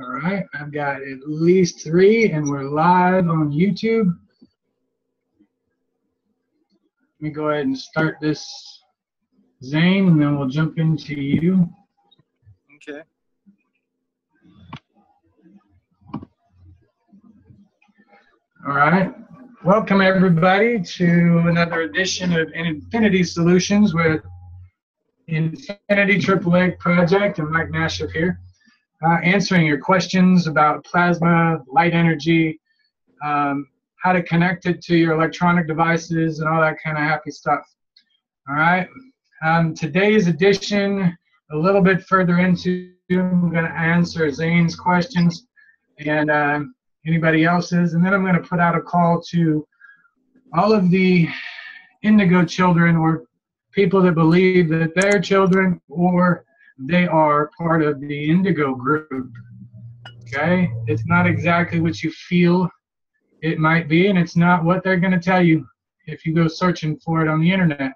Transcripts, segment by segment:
All right, I've got at least 3, and we're live on YouTube. Let me go ahead and start this, Zane, and then we'll jump into you. Okay. All right. Welcome, everybody, to another edition of Infinity Solutions with Infinity AAA Project and Mike Nashif here. Answering your questions about plasma, light energy, how to connect it to your electronic devices, and all that kind of happy stuff. All right. Today's edition, a little bit further into, I'm going to answer Zane's questions and anybody else's, and then I'm going to put out a call to all of the Indigo children or people that believe that they're children or they are part of the Indigo group. Okay? It's not exactly what you feel it might be, and it's not what they're going to tell you if you go searching for it on the internet.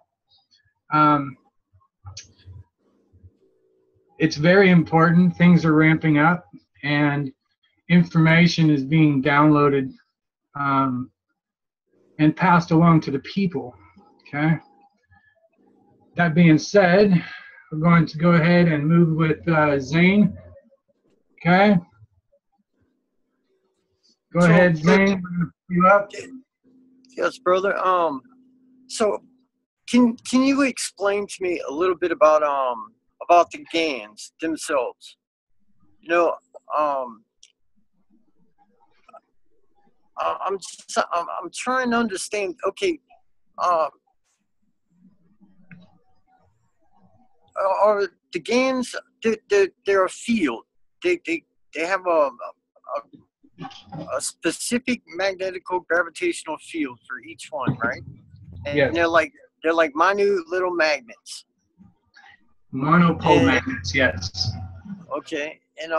It's very important. Things are ramping up, and information is being downloaded and passed along to the people. Okay? That being said, we're going to go ahead and move with Zane. Okay? Go ahead, Zane. We're going to put you up. Yes, brother. So can you explain to me a little bit about the GANs themselves? You know, I'm trying to understand. Okay, are the GANs? They're a field. They have a specific magnetical gravitational field for each one, right? And yes. they're like minute little magnets. Monopole magnets, yes. Okay, and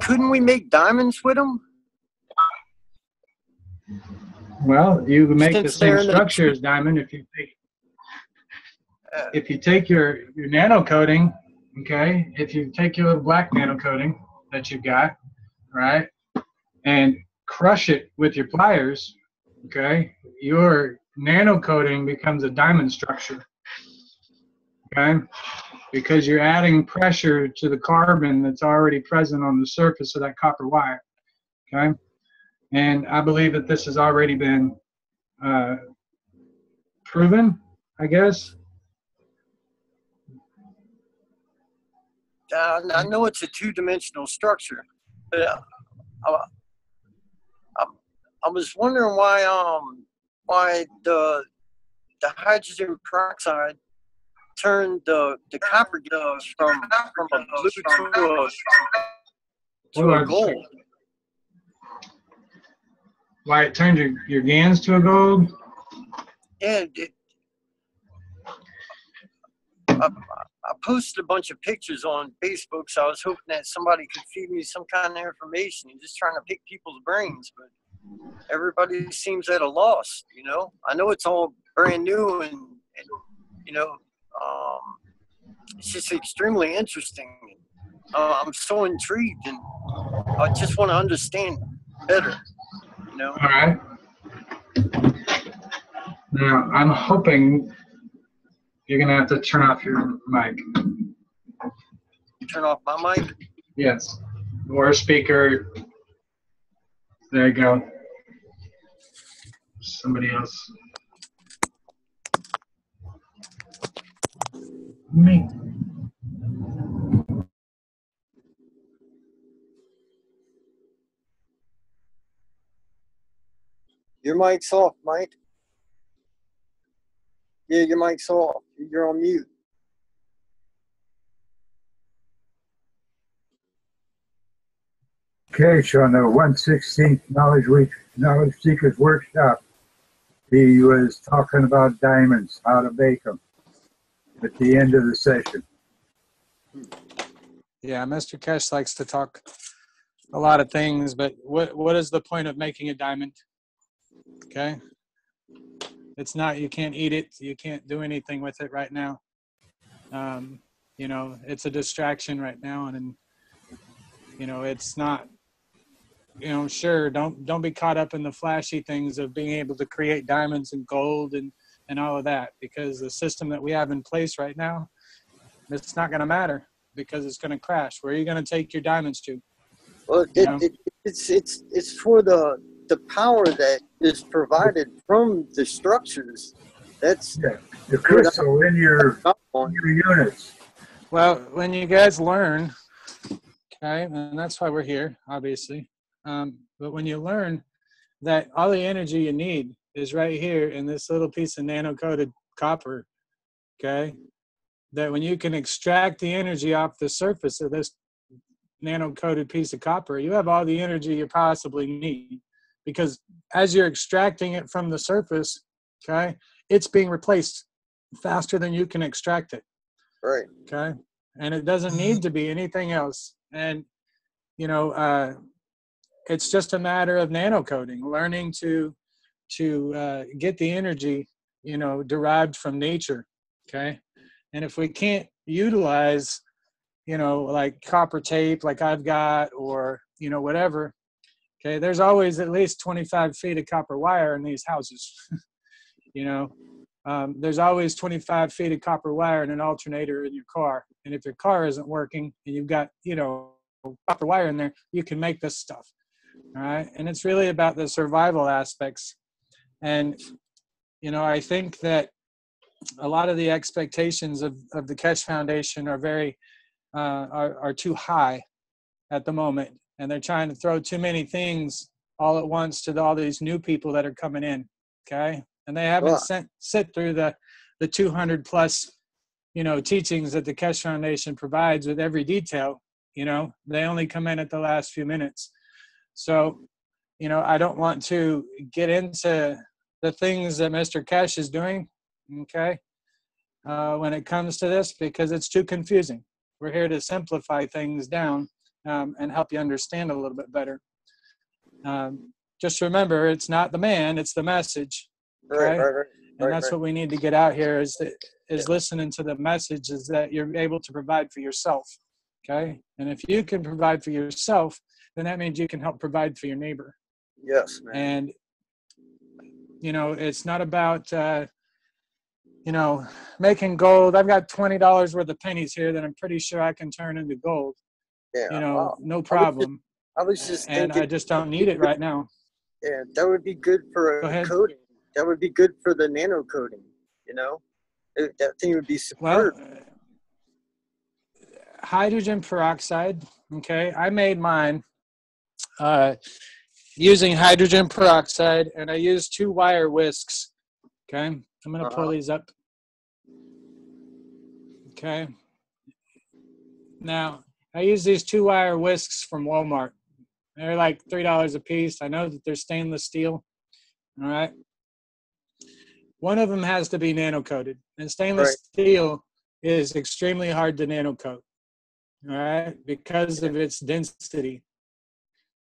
couldn't we make diamonds with them? Well, you can make the same structure as diamond if you take your nano coating, okay, if you take your little black nano coating that you've got, right, and crush it with your pliers, okay, your nano coating becomes a diamond structure, okay, because you're adding pressure to the carbon that's already present on the surface of that copper wire, okay, and I believe that this has already been proven, I guess. I know it's a two-dimensional structure, but I was wondering why the hydrogen peroxide turned the copper gas from a blue to a gold. Why it turned your GANs to a gold? Yeah, I posted a bunch of pictures on Facebook, so I was hoping that somebody could feed me some kind of information and just trying to pick people's brains, but everybody seems at a loss, you know? I know it's all brand new and you know, it's just extremely interesting. I'm so intrigued and I just want to understand better, you know? All right. Now, I'm hoping you're going to have to turn off your mic. Turn off my mic? Yes. Or a speaker. There you go. Somebody else. Me. Your mic's off, Mike. Yeah, your mic's off. You're on mute. Okay, so on the 1/16th Knowledge Seekers Workshop, he was talking about diamonds, how to bake them at the end of the session. Yeah, Mr. Kesh likes to talk a lot of things, but what is the point of making a diamond? Okay? It's not, you can't eat it, you can't do anything with it right now. You know, it's a distraction right now, and you know, it's not. You know, sure, don't be caught up in the flashy things of being able to create diamonds and gold and all of that, because the system that we have in place right now, it's not going to matter, because it's going to crash. Where are you going to take your diamonds to? Well, it's for the power that is provided from the structures. That's the crystal in your units. Well, when you guys learn, okay, and that's why we're here, obviously. But when you learn that all the energy you need is right here in this little piece of nano-coated copper, okay, that when you can extract the energy off the surface of this nano-coated piece of copper, you have all the energy you possibly need. Because as you're extracting it from the surface, okay, it's being replaced faster than you can extract it. right. Okay. And it doesn't need to be anything else. And, you know, it's just a matter of nano coding, learning to get the energy, you know, derived from nature. Okay. And if we can't utilize, you know, like copper tape, like I've got, or, you know, whatever, okay, there's always at least 25 feet of copper wire in these houses. You know, there's always 25 feet of copper wire in an alternator in your car. And if your car isn't working and you've got, you know, copper wire in there, you can make this stuff. All right. And it's really about the survival aspects. And, you know, I think that a lot of the expectations of the Keshe Foundation are very, are too high at the moment. And they're trying to throw too many things all at once to all these new people that are coming in. Okay. And they haven't sit through the 200 plus, you know, teachings that the Keshe Foundation provides with every detail. You know, they only come in at the last few minutes. So, you know, I don't want to get into the things that Mr. Keshe is doing, okay, when it comes to this, because it's too confusing. We're here to simplify things down and help you understand a little bit better. Just remember, it's not the man, it's the message. Okay? Right. And that's what we need to get out here is listening to the message, is that you're able to provide for yourself. Okay. And if you can provide for yourself, then that means you can help provide for your neighbor. Yes, man. And, you know, it's not about, you know, making gold. I've got $20 worth of pennies here that I'm pretty sure I can turn into gold. Yeah. You know, no problem. I was just and thinking, I just don't need it right now. Yeah, that would be good for coding. That would be good for the nano coding, you know? That thing would be superb. Well, hydrogen peroxide, okay, I made mine using hydrogen peroxide, and I used 2 wire whisks, okay? I'm going to pull these up. Okay. Now, I use these 2 wire whisks from Walmart. They're like $3 a piece. I know that they're stainless steel. All right. One of them has to be nano coated, and stainless steel is extremely hard to nano coat. All right, because of its density.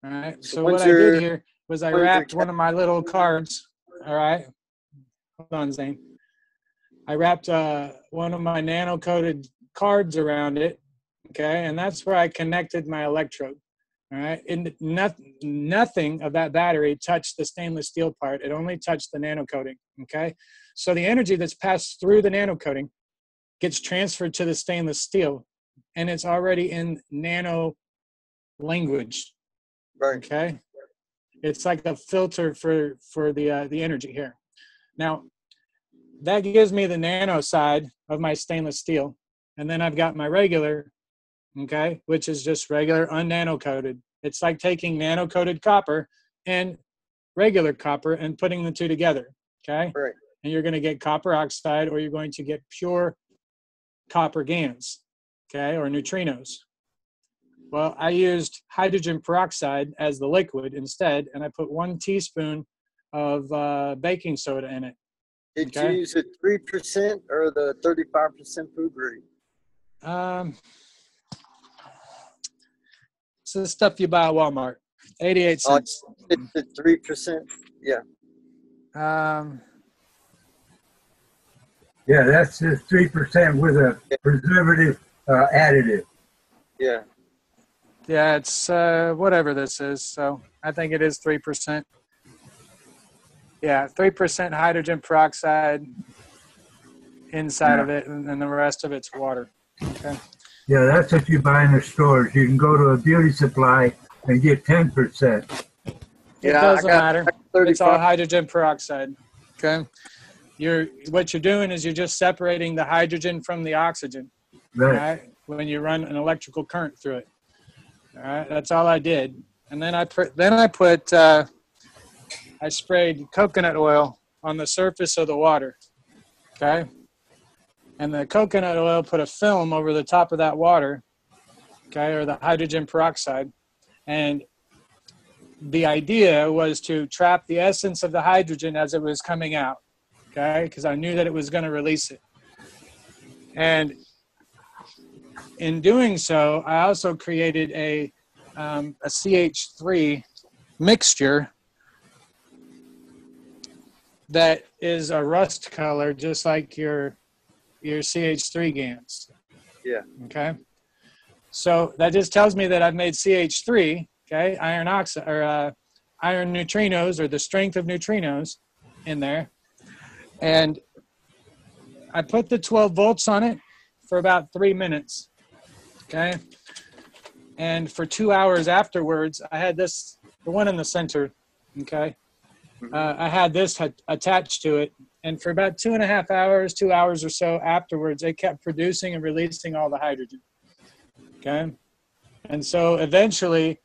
All right. So what I did here was I wrapped one of my little cards. All right. Hold on, Zane. I wrapped one of my nano coated cards around it. Okay, and that's where I connected my electrode. All right, and nothing of that battery touched the stainless steel part. It only touched the nano coating. Okay, so the energy that's passed through the nano coating gets transferred to the stainless steel, and it's already in nano language. Right. Okay, it's like a filter for the energy here. Now, that gives me the nano side of my stainless steel, and then I've got my regular. Okay, which is just regular unnano coated. It's like taking nano coated copper and regular copper and putting the two together. Okay, right. And you're going to get copper oxide, or you're going to get pure copper GaNs, okay, or neutrinos. Well, I used hydrogen peroxide as the liquid instead, and I put 1 teaspoon of baking soda in it. Did you use the 3% or the 35% food grade? It's the stuff you buy at Walmart, 88 cents. It's the 3%, yeah. Yeah, that's just 3% with a preservative additive. Yeah. Yeah, it's whatever this is. So I think it is 3%. Yeah, 3% hydrogen peroxide inside Yeah. of it, and then the rest of it's water. Okay. Yeah, that's what you buy in the stores. You can go to a beauty supply and get 10%. It Yeah, doesn't matter. I got It's all 35. hydrogen peroxide. Okay. What you're doing is you're just separating the hydrogen from the oxygen. All Right. right. When you run an electrical current through it. All right. That's all I did. And then I sprayed coconut oil on the surface of the water. Okay. And the coconut oil put a film over the top of that water. Okay. Or the hydrogen peroxide. And the idea was to trap the essence of the hydrogen as it was coming out. Okay. Because I knew that it was going to release it. And in doing so, I also created a CH3 mixture that is a rust color, just like your CH3 GANs. Yeah. Okay. So that just tells me that I've made CH3, okay, iron oxide or iron neutrinos, or the strength of neutrinos in there. And I put the 12 volts on it for about 3 minutes. Okay. And for 2 hours afterwards, I had this, the one in the center. Okay. I had this attached to it. And for about 2.5 hours, 2 hours or so afterwards, it kept producing and releasing all the hydrogen. Okay. And so eventually,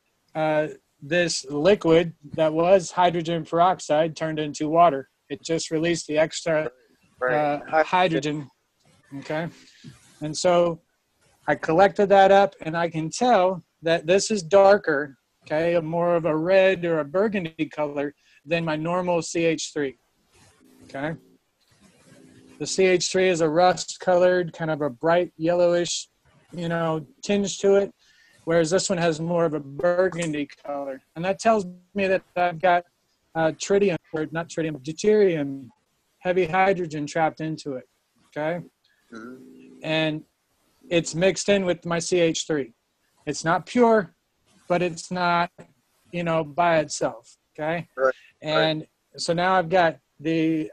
this liquid that was hydrogen peroxide turned into water. It just released the extra hydrogen. Okay. And so I collected that up, and I can tell that this is darker, okay, more of a red or a burgundy color than my normal CH3. Okay. The CH3 is a rust colored, kind of a bright yellowish, tinge to it, whereas this one has more of a burgundy color. And that tells me that I've got tritium, or not tritium, deuterium, heavy hydrogen trapped into it. Okay. And it's mixed in with my CH3. It's not pure, but it's not, by itself. Okay. Right. And so now I've got the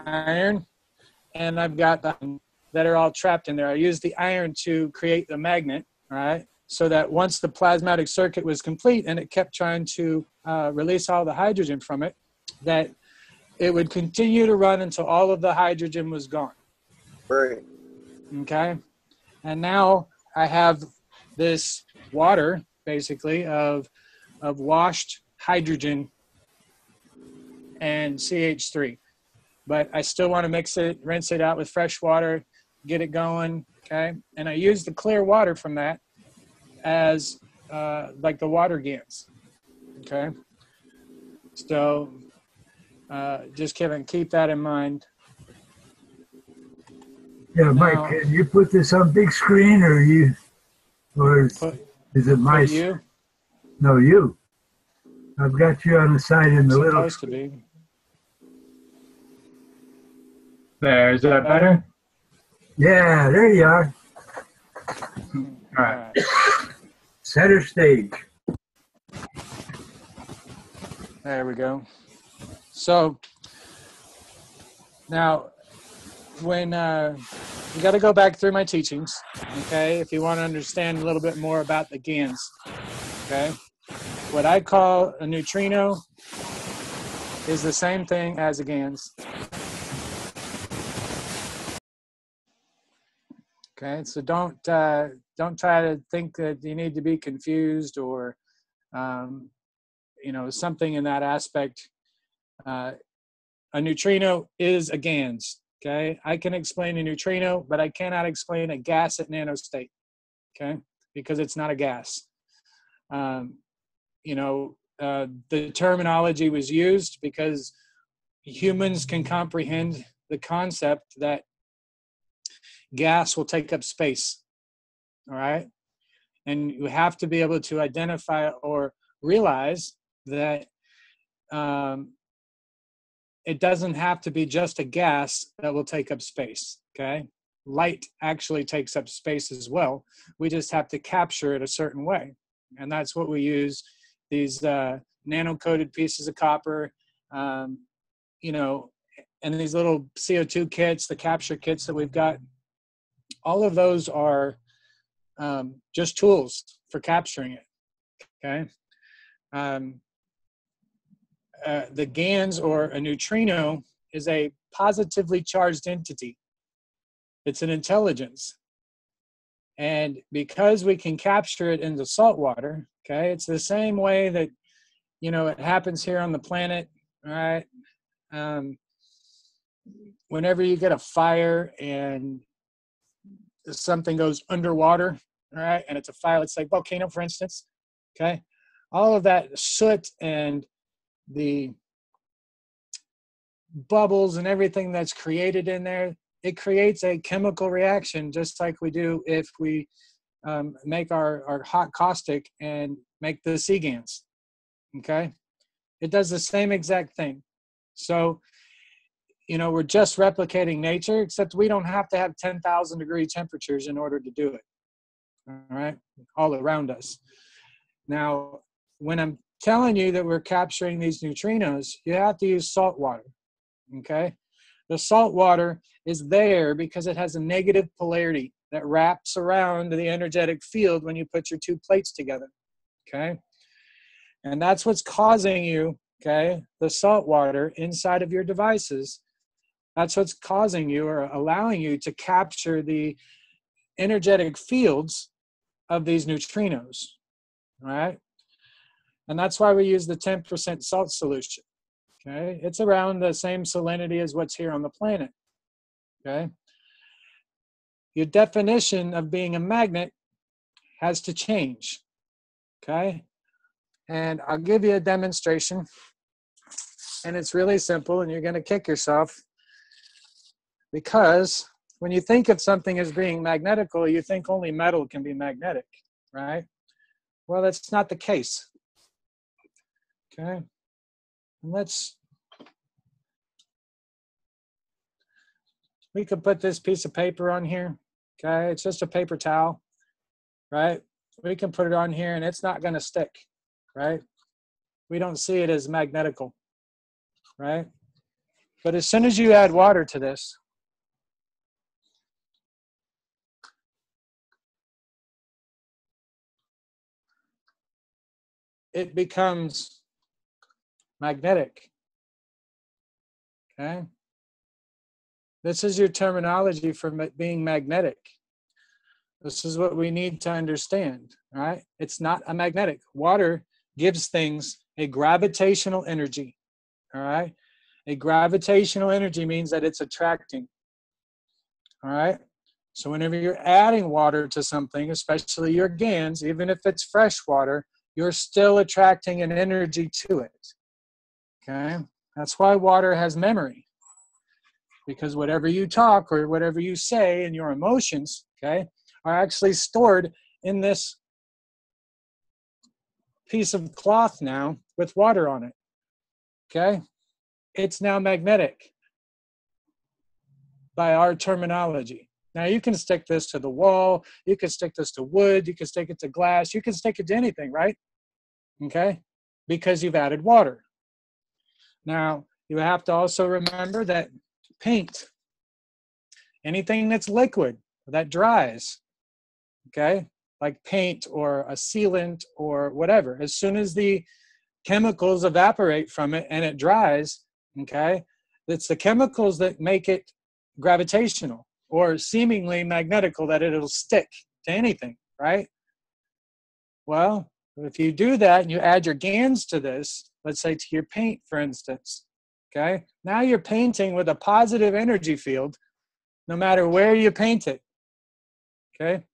iron and I've got the that are all trapped in there. I used the iron to create the magnet, all right? So that once the plasmatic circuit was complete and it kept trying to release all the hydrogen from it, that it would continue to run until all of the hydrogen was gone. Right. Okay. And now I have this water, basically, of washed hydrogen and CH3. But I still want to mix it, rinse it out with fresh water, get it going, okay? And I use the clear water from that as like the water GANs, okay? So just keep that in mind. Yeah, Mike, Now, can you put this on big screen, or is it my? you? No, you. I've got you on the side in the little. Supposed to be. There, is that better? Yeah, there you are. All right. Center stage. There we go. So now, when you got to go back through my teachings, okay, if you want to understand a little bit more about the GANs, okay? What I call a neutrino is the same thing as a GANs. Okay, so don't try to think that you need to be confused or something in that aspect. A neutrino is a GANs. Okay, I can explain a neutrino, but I cannot explain a gas at nanostate. Okay, because it's not a gas. The terminology was used because humans can comprehend the concept that gas will take up space. All right. And you have to be able to identify or realize that it doesn't have to be just a gas that will take up space, okay? Light actually takes up space as well. We just have to capture it a certain way. And that's what we use, these nano-coated pieces of copper, you know, and these little CO2 kits, the capture kits that we've got. All of those are just tools for capturing it, okay? The GANs, or a neutrino, is a positively charged entity. It's an intelligence. And because we can capture it in the salt water, okay, it's the same way that, you know, it happens here on the planet, right? Whenever you get a fire and something goes underwater, right, and it's a fire, let's say volcano, for instance, okay, all of that soot and the bubbles and everything that's created in there, it creates a chemical reaction, just like we do if we make our hot caustic and make the sea GANs, okay? It does the same exact thing. So, you know, we're just replicating nature, except we don't have to have 10,000 degree temperatures in order to do it, all right, all around us. Now, when I'm telling you that we're capturing these neutrinos, you have to use salt water, okay? The salt water is there because it has a negative polarity that wraps around the energetic field when you put your two plates together, okay? And that's what's causing you, okay, the salt water inside of your devices. That's what's causing you or allowing you to capture the energetic fields of these neutrinos, right? And that's why we use the 10% salt solution, okay? It's around the same salinity as what's here on the planet, okay? Your definition of being a magnet has to change, okay? And I'll give you a demonstration, and it's really simple, and you're gonna kick yourself, because when you think of something as being magnetical, you think only metal can be magnetic, right? Well, that's not the case. Okay, and we could put this piece of paper on here, okay? It's just a paper towel, right? We can put it on here and it's not gonna stick, right? We don't see it as magnetical, right? But as soon as you add water to this, it becomes magnetic, okay? This is your terminology for being magnetic. This is what we need to understand, right? It's not a magnetic. Water gives things a gravitational energy, all right? A gravitational energy means that it's attracting, all right? So whenever you're adding water to something, especially your GANs, even if it's fresh water, you're still attracting an energy to it, okay? That's why water has memory, because whatever you talk or whatever you say and your emotions, okay, are actually stored in this piece of cloth now with water on it, okay? It's now magnetic by our terminology. Now you can stick this to the wall, you can stick this to wood, you can stick it to glass, you can stick it to anything, right? Okay, because you've added water. Now you have to also remember that paint, anything that's liquid, that dries, okay, like paint or a sealant or whatever, as soon as the chemicals evaporate from it and it dries, okay, it's the chemicals that make it gravitational or seemingly magnetical, that it'll stick to anything, right? Well, if you do that and you add your GANs to this, let's say to your paint, for instance, okay, now you're painting with a positive energy field no matter where you paint it, okay?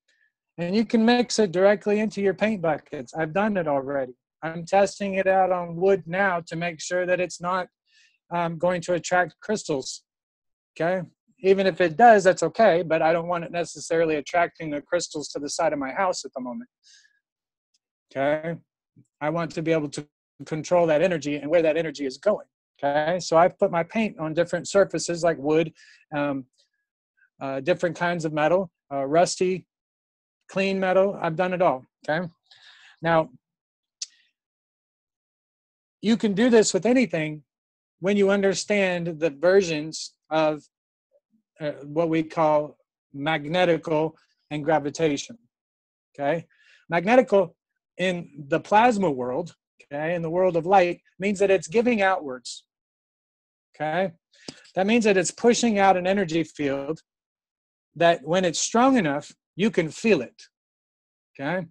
And you can mix it directly into your paint buckets. I've done it already. I'm testing it out on wood now to make sure that it's not going to attract crystals, okay? Even if it does, that's okay, but I don't want it necessarily attracting the crystals to the side of my house at the moment, okay? I want to be able to control that energy and where that energy is going, Okay, so I put my paint on different surfaces like wood, different kinds of metal, rusty, clean metal. I've done it all. Okay, now you can do this with anything when you understand the versions of what we call magnetical and gravitational. Okay, magnetical in the plasma world, okay, in the world of light, means that it's giving outwards. Okay, that means that it's pushing out an energy field that when it's strong enough, you can feel it. Okay,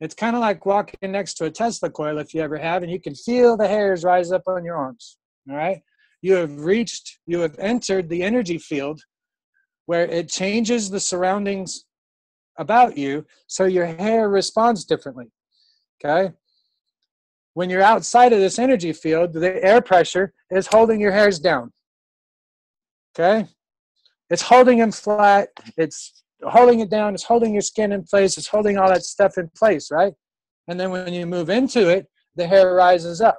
it's kind of like walking next to a Tesla coil, if you ever have, and you can feel the hairs rise up on your arms. All right, you have entered the energy field where it changes the surroundings about you, so your hair responds differently. Okay, when you're outside of this energy field, the air pressure is holding your hairs down. Okay, it's holding them flat, it's holding it down, it's holding your skin in place, it's holding all that stuff in place, right? And then when you move into it, the hair rises up.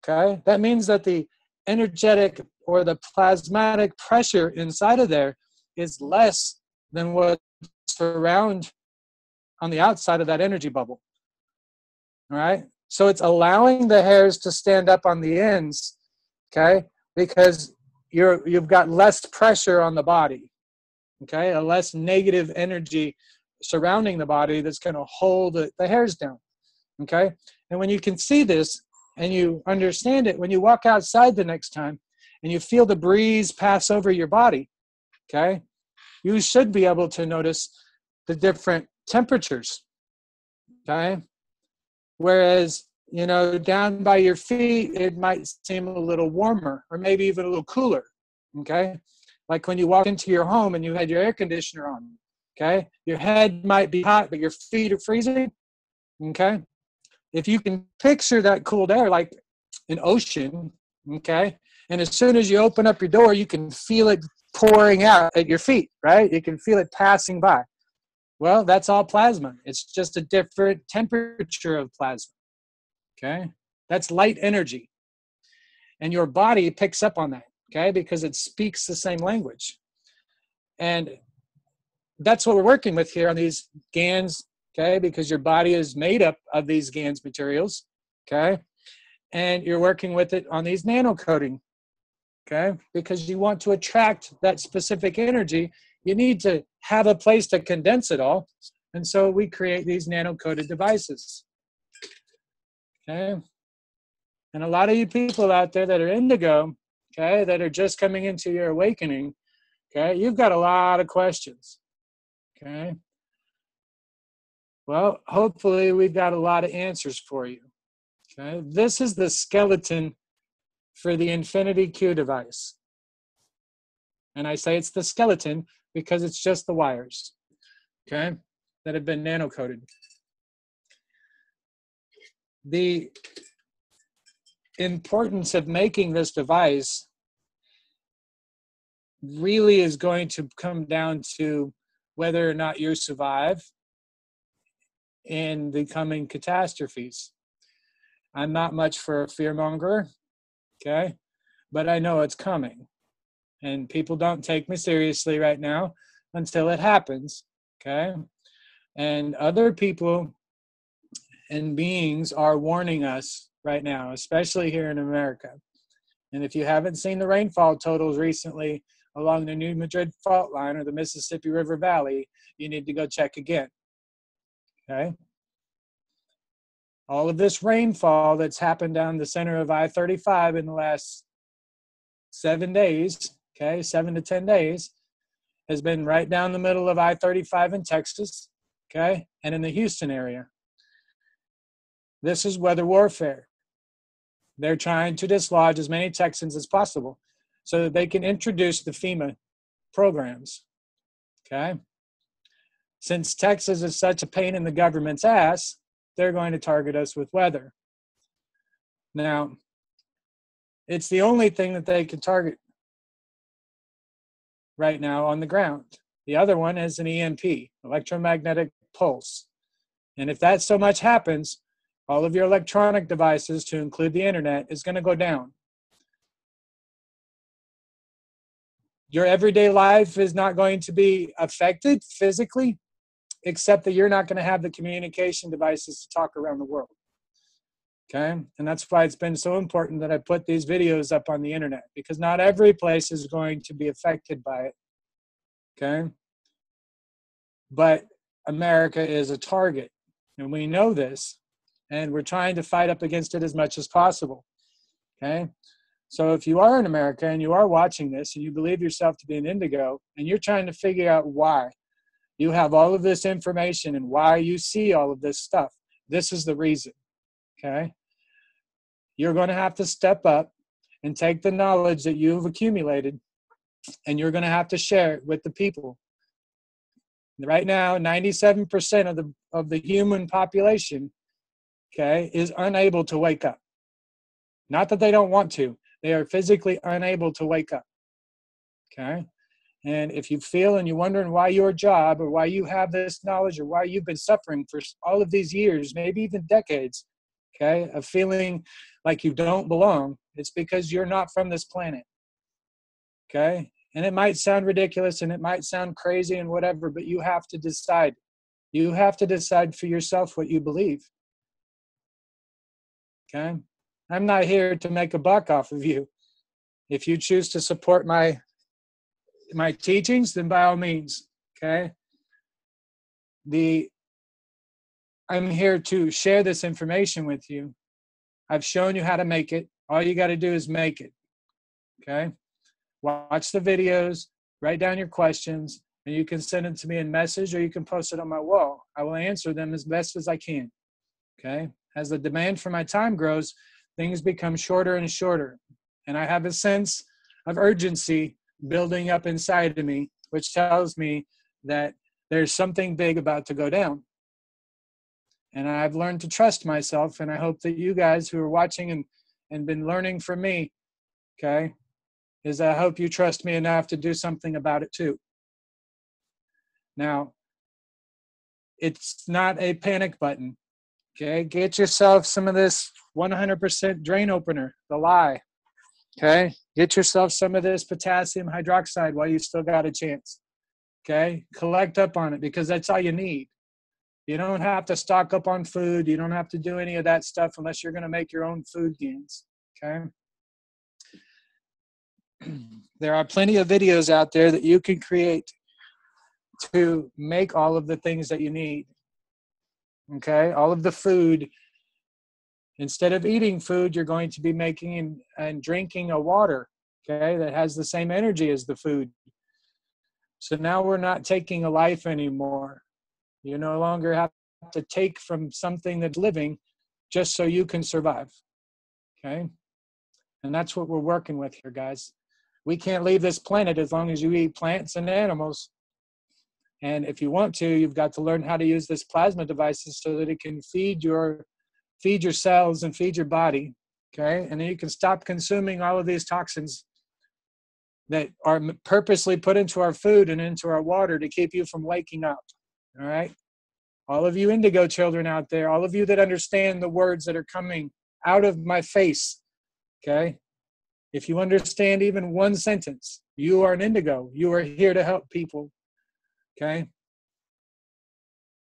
Okay, that means that the energetic or the plasmatic pressure inside of there is less than what's around on the outside of that energy bubble. All right, so it's allowing the hairs to stand up on the ends, okay, because you've got less pressure on the body, okay, a less negative energy surrounding the body that's going to hold the hairs down, okay. And when you can see this and you understand it, when you walk outside the next time and you feel the breeze pass over your body, okay, you should be able to notice the different temperatures, okay. Whereas, you know, down by your feet, it might seem a little warmer or maybe even a little cooler, okay? Like when you walk into your home and you had your air conditioner on, okay? Your head might be hot, but your feet are freezing, okay? If you can picture that cooled air like an ocean, okay? And as soon as you open up your door, you can feel it pouring out at your feet, right? You can feel it passing by. Well, that's all plasma. It's just a different temperature of plasma, okay? That's light energy. And your body picks up on that, okay? Because it speaks the same language. And that's what we're working with here on these GANs, okay? Because your body is made up of these GANs materials, okay? And you're working with it on these nano coating, okay? Because you want to attract that specific energy, you need to have a place to condense it all. And so we create these nano-coated devices. Okay. And a lot of you people out there that are indigo, okay, that are just coming into your awakening, okay, you've got a lot of questions. Okay. Well, hopefully we've got a lot of answers for you. Okay. This is the skeleton for the Infinity Q device. And I say it's the skeleton because it's just the wires, okay, that have been nano-coated. The importance of making this device really is going to come down to whether or not you survive in the coming catastrophes. I'm not much for a fearmonger, okay, but I know it's coming. And people don't take me seriously right now until it happens, okay? And other people and beings are warning us right now, especially here in America. And if you haven't seen the rainfall totals recently along the New Madrid fault line or the Mississippi River Valley, you need to go check again, okay? All of this rainfall that's happened down the center of I-35 in the last 7 days, okay, 7 to 10 days, has been right down the middle of I-35 in Texas, okay, and in the Houston area. This is weather warfare. They're trying to dislodge as many Texans as possible so that they can introduce the FEMA programs, okay? Since Texas is such a pain in the government's ass, they're going to target us with weather. Now, it's the only thing that they can target right now on the ground. The other one is an EMP, electromagnetic pulse. And if that so much happens, all of your electronic devices, to include the internet, is going to go down. Your everyday life is not going to be affected physically, except that you're not going to have the communication devices to talk around the world. Okay? And that's why it's been so important that I put these videos up on the internet, because not every place is going to be affected by it. Okay? But America is a target, and we know this, and we're trying to fight up against it as much as possible. Okay? So if you are in America and you are watching this and you believe yourself to be an indigo and you're trying to figure out why you have all of this information and why you see all of this stuff, this is the reason. Okay? You're going to have to step up and take the knowledge that you've accumulated, and you're going to have to share it with the people. Right now, 97% of the human population, okay, is unable to wake up. Not that they don't want to. They are physically unable to wake up. Okay? And if you feel and you're wondering why your job or why you have this knowledge or why you've been suffering for all of these years, maybe even decades, okay, of feeling like you don't belong, it's because you're not from this planet. Okay? And it might sound ridiculous and it might sound crazy and whatever, but you have to decide. You have to decide for yourself what you believe. Okay? I'm not here to make a buck off of you. If you choose to support my teachings, then by all means, okay? I'm here to share this information with you. I've shown you how to make it. All you got to do is make it, okay? Watch the videos, write down your questions, and you can send them to me in message or you can post it on my wall. I will answer them as best as I can, okay? As the demand for my time grows, things become shorter and shorter. And I have a sense of urgency building up inside of me, which tells me that there's something big about to go down. And I've learned to trust myself, and I hope that you guys who are watching and been learning from me, okay, is I hope you trust me enough to do something about it too. Now, it's not a panic button, okay? Get yourself some of this 100% drain opener, the lye, okay? Get yourself some of this potassium hydroxide while you still got a chance, okay? Collect up on it because that's all you need. You don't have to stock up on food. You don't have to do any of that stuff unless you're going to make your own food gains, okay? There are plenty of videos out there that you can create to make all of the things that you need, okay? All of the food. Instead of eating food, you're going to be making and drinking a water, okay, that has the same energy as the food. So now we're not taking a life anymore. You no longer have to take from something that's living just so you can survive, okay? And that's what we're working with here, guys. We can't leave this planet as long as you eat plants and animals. And if you want to, you've got to learn how to use this plasma devices so that it can feed your cells and feed your body, okay? And then you can stop consuming all of these toxins that are purposely put into our food and into our water to keep you from waking up, all right? All of you indigo children out there, all of you that understand the words that are coming out of my face, okay? If you understand even one sentence, you are an indigo. You are here to help people, okay?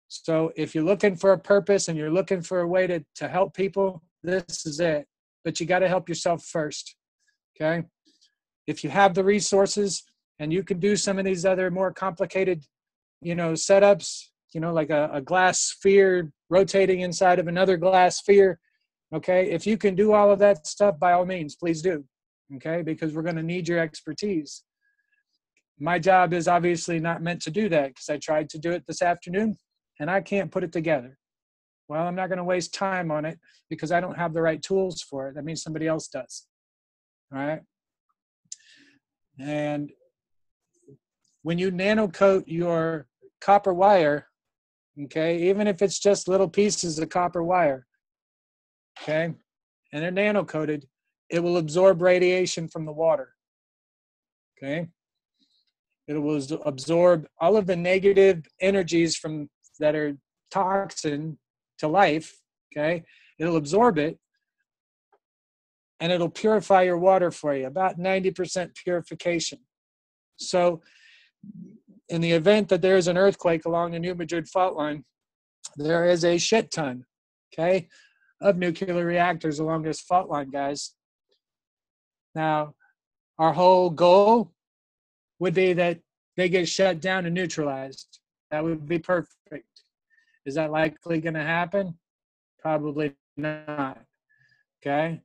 So if you're looking for a purpose and you're looking for a way to help people, this is it. But you got to help yourself first, okay? If you have the resources and you can do some of these other more complicated, setups, like a glass sphere rotating inside of another glass sphere, okay? If you can do all of that stuff, by all means, please do, okay? Because we're going to need your expertise. My job is obviously not meant to do that because I tried to do it this afternoon and I can't put it together. Well, I'm not going to waste time on it because I don't have the right tools for it. That means somebody else does, all right? And when you nano coat your copper wire, okay, even if it's just little pieces of copper wire, okay, and they're nano coated, it will absorb radiation from the water, okay? It will absorb all of the negative energies that are toxin to life, okay? It'll absorb it, and it'll purify your water for you, about 90% purification. So in the event that there is an earthquake along the New Madrid fault line, there is a shit ton, okay, of nuclear reactors along this fault line, guys. Now, our whole goal would be that they get shut down and neutralized. That would be perfect. Is that likely going to happen? Probably not, okay?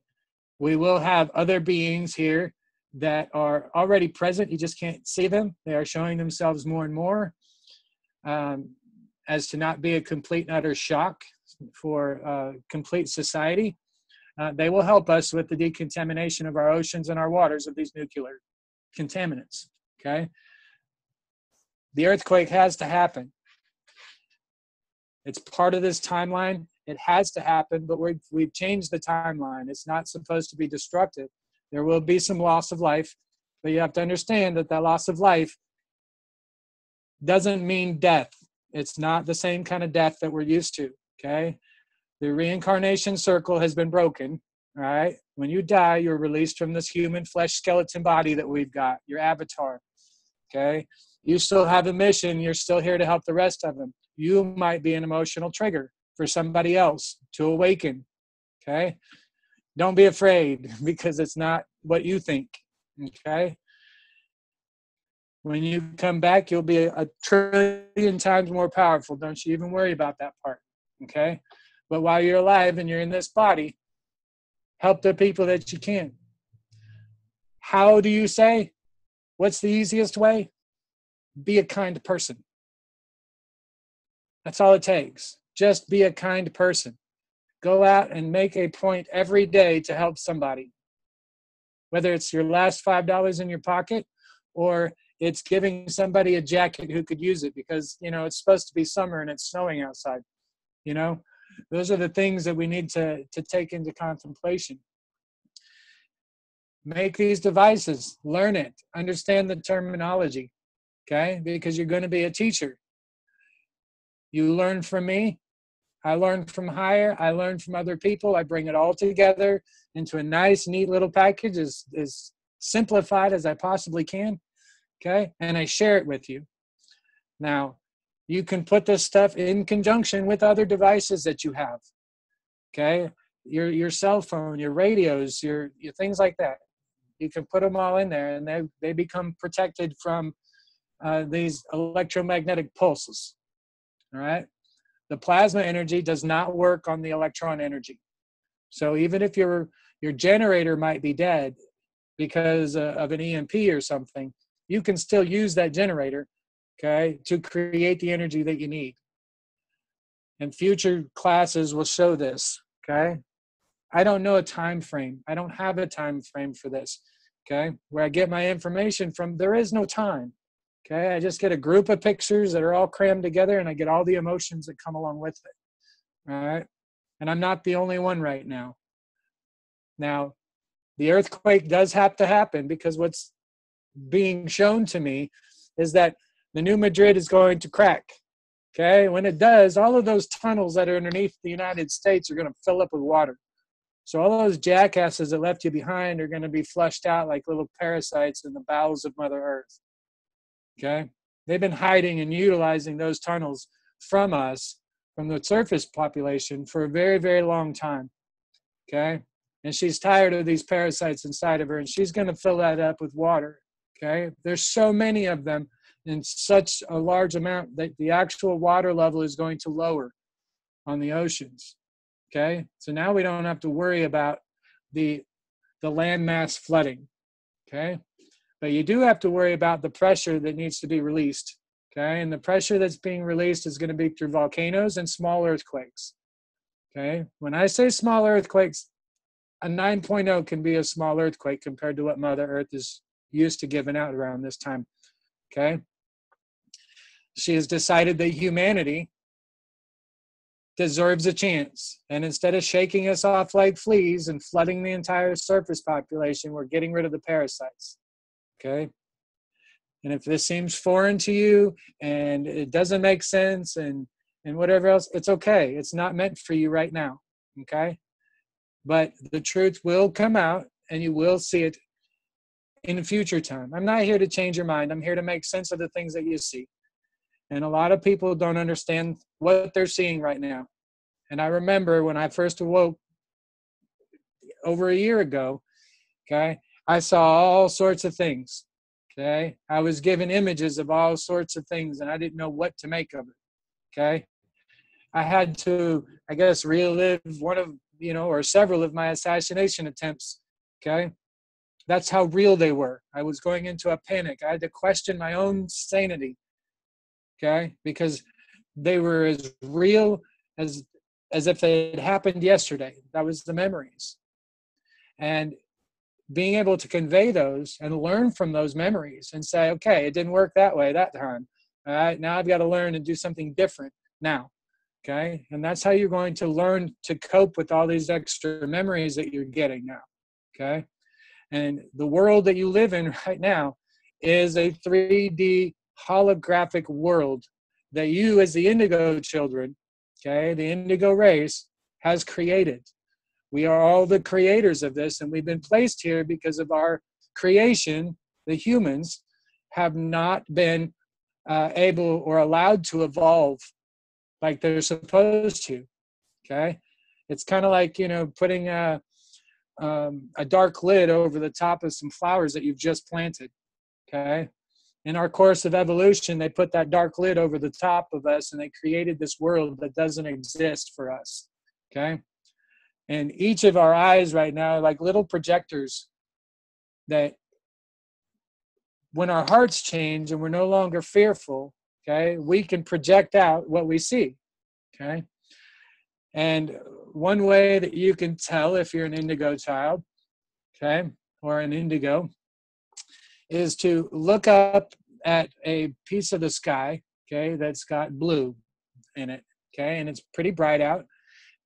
We will have other beings here that are already present. You just can't see them. They are showing themselves more and more as to not be a complete and utter shock for complete society. They will help us with the decontamination of our oceans and our waters of these nuclear contaminants, okay? The earthquake has to happen. It's part of this timeline. It has to happen, but we've changed the timeline. It's not supposed to be destructive. There will be some loss of life, but you have to understand that that loss of life doesn't mean death. It's not the same kind of death that we're used to, okay? The reincarnation circle has been broken, all right? When you die, you're released from this human flesh skeleton body that we've got, your avatar, okay? You still have a mission. You're still here to help the rest of them. You might be an emotional trigger for somebody else to awaken, okay? Don't be afraid, because it's not what you think, okay? When you come back, you'll be a trillion times more powerful. Don't you even worry about that part, okay? But while you're alive and you're in this body, help the people that you can. How do you say? What's the easiest way? Be a kind person. That's all it takes. Just be a kind person. Go out and make a point every day to help somebody. Whether it's your last $5 in your pocket, or it's giving somebody a jacket who could use it because, you know, it's supposed to be summer and it's snowing outside. You know, those are the things that we need to take into contemplation. Make these devices, learn it, understand the terminology, okay? Because you're going to be a teacher. You learn from me. I learn from higher. I learn from other people. I bring it all together into a nice, neat little package, as simplified as I possibly can, okay? And I share it with you. Now, you can put this stuff in conjunction with other devices that you have, okay? Your cell phone, your radios, your things like that. You can put them all in there, and they become protected from these electromagnetic pulses, all right? The plasma energy does not work on the electron energy. So even if your generator might be dead because of an EMP or something, you can still use that generator, okay, to create the energy that you need. And future classes will show this, okay? I don't know a time frame. I don't have a time frame for this, okay? Where I get my information from, there is no time. Okay, I just get a group of pictures that are all crammed together, and I get all the emotions that come along with it. All right, and I'm not the only one right now. Now, the earthquake does have to happen, because what's being shown to me is that the New Madrid is going to crack. Okay, when it does, all of those tunnels that are underneath the United States are going to fill up with water. So all those jackasses that left you behind are going to be flushed out like little parasites in the bowels of Mother Earth. Okay, they've been hiding and utilizing those tunnels from us, from the surface population, for a very, very long time. Okay, and she's tired of these parasites inside of her, and she's going to fill that up with water. Okay, there's so many of them in such a large amount that the actual water level is going to lower on the oceans. Okay, so now we don't have to worry about the landmass flooding. Okay. But you do have to worry about the pressure that needs to be released, okay? And the pressure that's being released is going to be through volcanoes and small earthquakes, okay? When I say small earthquakes, a 9.0 can be a small earthquake compared to what Mother Earth is used to giving out around this time, okay? She has decided that humanity deserves a chance. And instead of shaking us off like fleas and flooding the entire surface population, we're getting rid of the parasites. Okay, and if this seems foreign to you and it doesn't make sense and whatever else, it's okay. It's not meant for you right now. Okay, but the truth will come out and you will see it in future time. I'm not here to change your mind. I'm here to make sense of the things that you see. And a lot of people don't understand what they're seeing right now. And I remember when I first awoke over a year ago, okay, I saw all sorts of things, okay? I was given images of all sorts of things, and I didn't know what to make of it, okay? I had to, I guess, relive one of, or several of my assassination attempts, okay? That's how real they were. I was going into a panic. I had to question my own sanity, okay? Because they were as real as if they had happened yesterday. That was the memories. And being able to convey those and learn from those memories and say, okay, it didn't work that way that time. All right, now I've got to learn and do something different now. Okay, and that's how you're going to learn to cope with all these extra memories that you're getting now. Okay, and the world that you live in right now is a 3D holographic world that you, as the Indigo children, okay, the Indigo race, has created. We are all the creators of this, and we've been placed here because of our creation. The humans have not been able or allowed to evolve like they're supposed to, okay? It's kind of like, putting a dark lid over the top of some flowers that you've just planted, okay? In our course of evolution, they put that dark lid over the top of us, and they created this world that doesn't exist for us, okay? And each of our eyes right now are like little projectors that when our hearts change and we're no longer fearful, okay, we can project out what we see, okay? And one way that you can tell if you're an Indigo child, okay, or an Indigo, is to look up at a piece of the sky, okay, that's got blue in it, okay, and it's pretty bright out.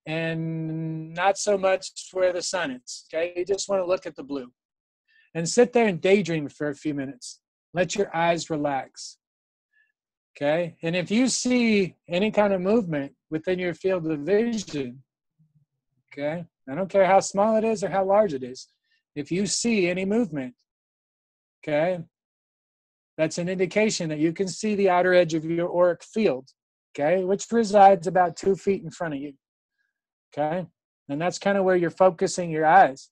And not so much where the sun is, okay? You just want to look at the blue. And sit there and daydream for a few minutes. Let your eyes relax, okay? And if you see any kind of movement within your field of vision, okay? I don't care how small it is or how large it is. If you see any movement, okay? That's an indication that you can see the outer edge of your auric field, okay? Which resides about 2 feet in front of you. Okay, and that's kind of where you're focusing your eyes.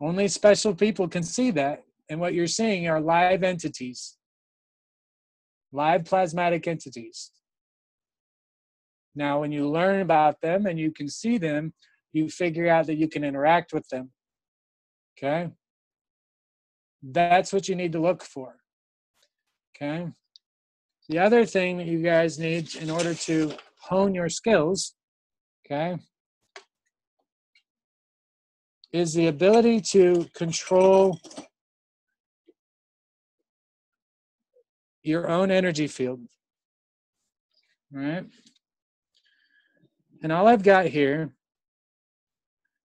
Only special people can see that, and what you're seeing are live entities, live plasmatic entities. Now, when you learn about them and you can see them, you figure out that you can interact with them. Okay, that's what you need to look for. Okay, the other thing that you guys need in order to hone your skills, okay, is the ability to control your own energy field. All right? And all I've got here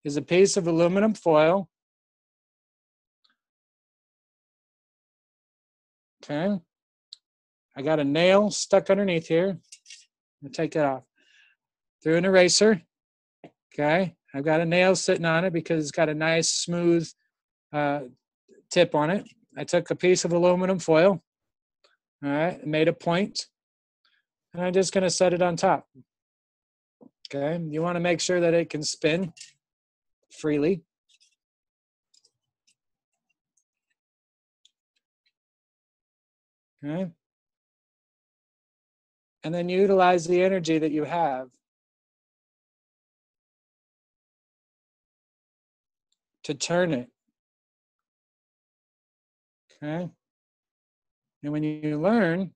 is a piece of aluminum foil. Okay. I got a nail stuck underneath here. I'll take it off. Through an eraser. Okay. I've got a nail sitting on it because it's got a nice smooth tip on it. I took a piece of aluminum foil. All right. Made a point. And I'm just going to set it on top. Okay. You want to make sure that it can spin freely. Okay. And then utilize the energy that you have to turn it. Okay. And when you learn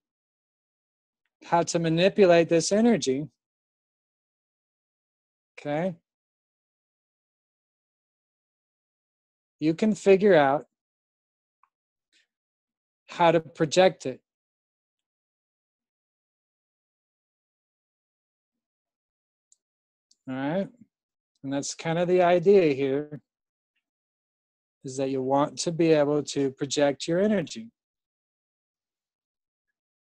how to manipulate this energy, okay, you can figure out how to project it. All right. And that's kind of the idea here, is that you want to be able to project your energy.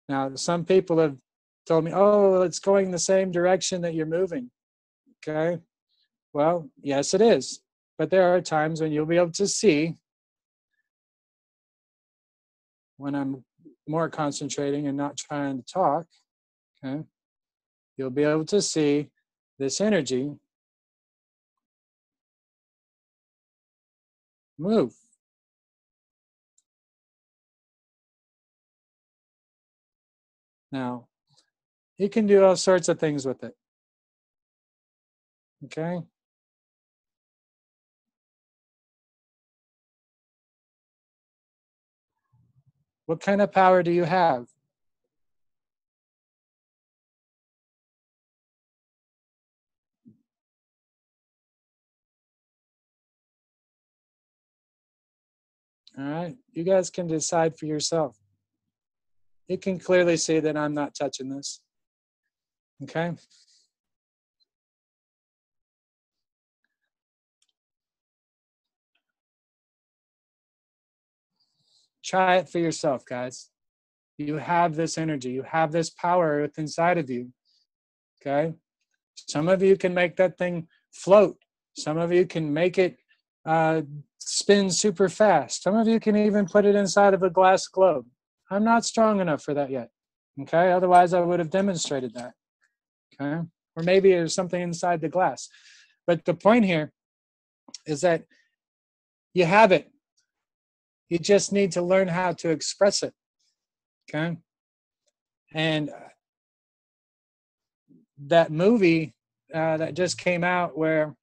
Now, some people have told me, oh, it's going the same direction that you're moving. Okay. Well, yes, it is. But there are times when you'll be able to see when I'm more concentrating and not trying to talk, okay? You'll be able to see this energy move. Now, you can do all sorts of things with it, okay? What kind of power do you have? All right, you guys can decide for yourself. You can clearly see that I'm not touching this, okay? Try it for yourself, guys. You have this energy, you have this power within inside of you, okay? Some of you can make that thing float. Some of you can make it spin super fast. Some of you can even put it inside of a glass globe. I'm not strong enough for that yet, okay? Otherwise, I would have demonstrated that, okay? Or maybe there's something inside the glass. But the point here is that you have it. You just need to learn how to express it, okay? And that movie that just came out where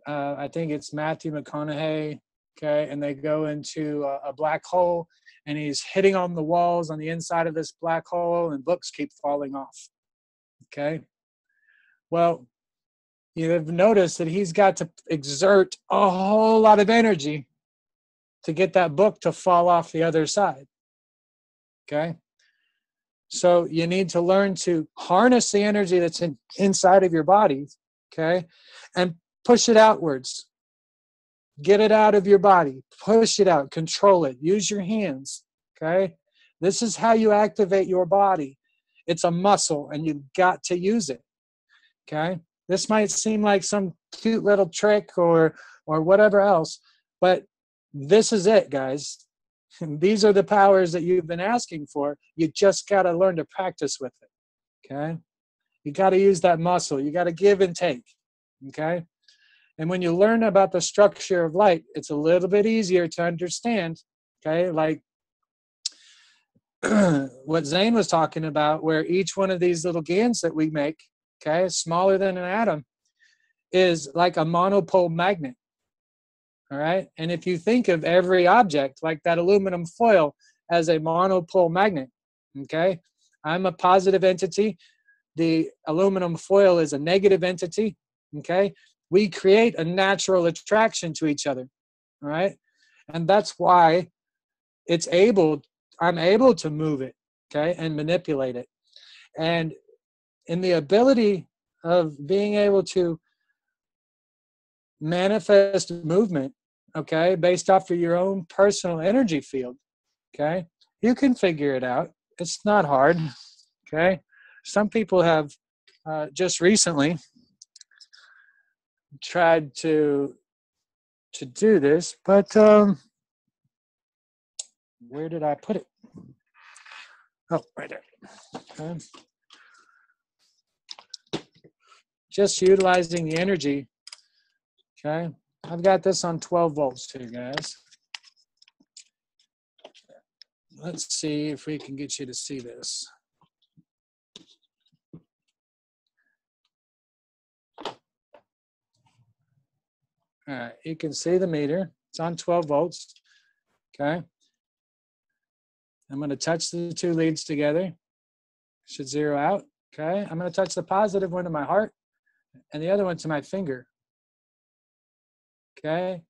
I think it's Matthew McConaughey, okay, and they go into a black hole, and he's hitting on the walls on the inside of this black hole, and books keep falling off, okay? Well, you've noticed that he's got to exert a whole lot of energy to get that book to fall off the other side, okay? So you need to learn to harness the energy that's inside of your body, okay, and push it outwards. Get it out of your body. Push it out. Control it. Use your hands, okay? This is how you activate your body. It's a muscle, and you've got to use it, okay? This might seem like some cute little trick or whatever else, but this is it, guys. These are the powers that you've been asking for. You just got to learn to practice with it, okay? You got to use that muscle. You got to give and take, okay? And when you learn about the structure of light, it's a little bit easier to understand, okay? Like what Zane was talking about, where each one of these little GANs that we make, okay, smaller than an atom, is like a monopole magnet. All right. And if you think of every object like that aluminum foil as a monopole magnet, okay, I'm a positive entity. The aluminum foil is a negative entity. Okay. We create a natural attraction to each other. All right. And that's why I'm able to move it. Okay. And manipulate it. And in the ability of being able to manifest movement, okay, based off of your own personal energy field, okay, you can figure it out. It's not hard, okay. Some people have just recently tried to do this, but where did I put it? Oh, right there. Okay. Just utilizing the energy, okay. I've got this on 12 volts here, guys. Let's see if we can get you to see this. All right, you can see the meter. It's on 12 volts, okay? I'm going to touch the two leads together. Should zero out, okay? I'm going to touch the positive one to my heart and the other one to my finger, okay?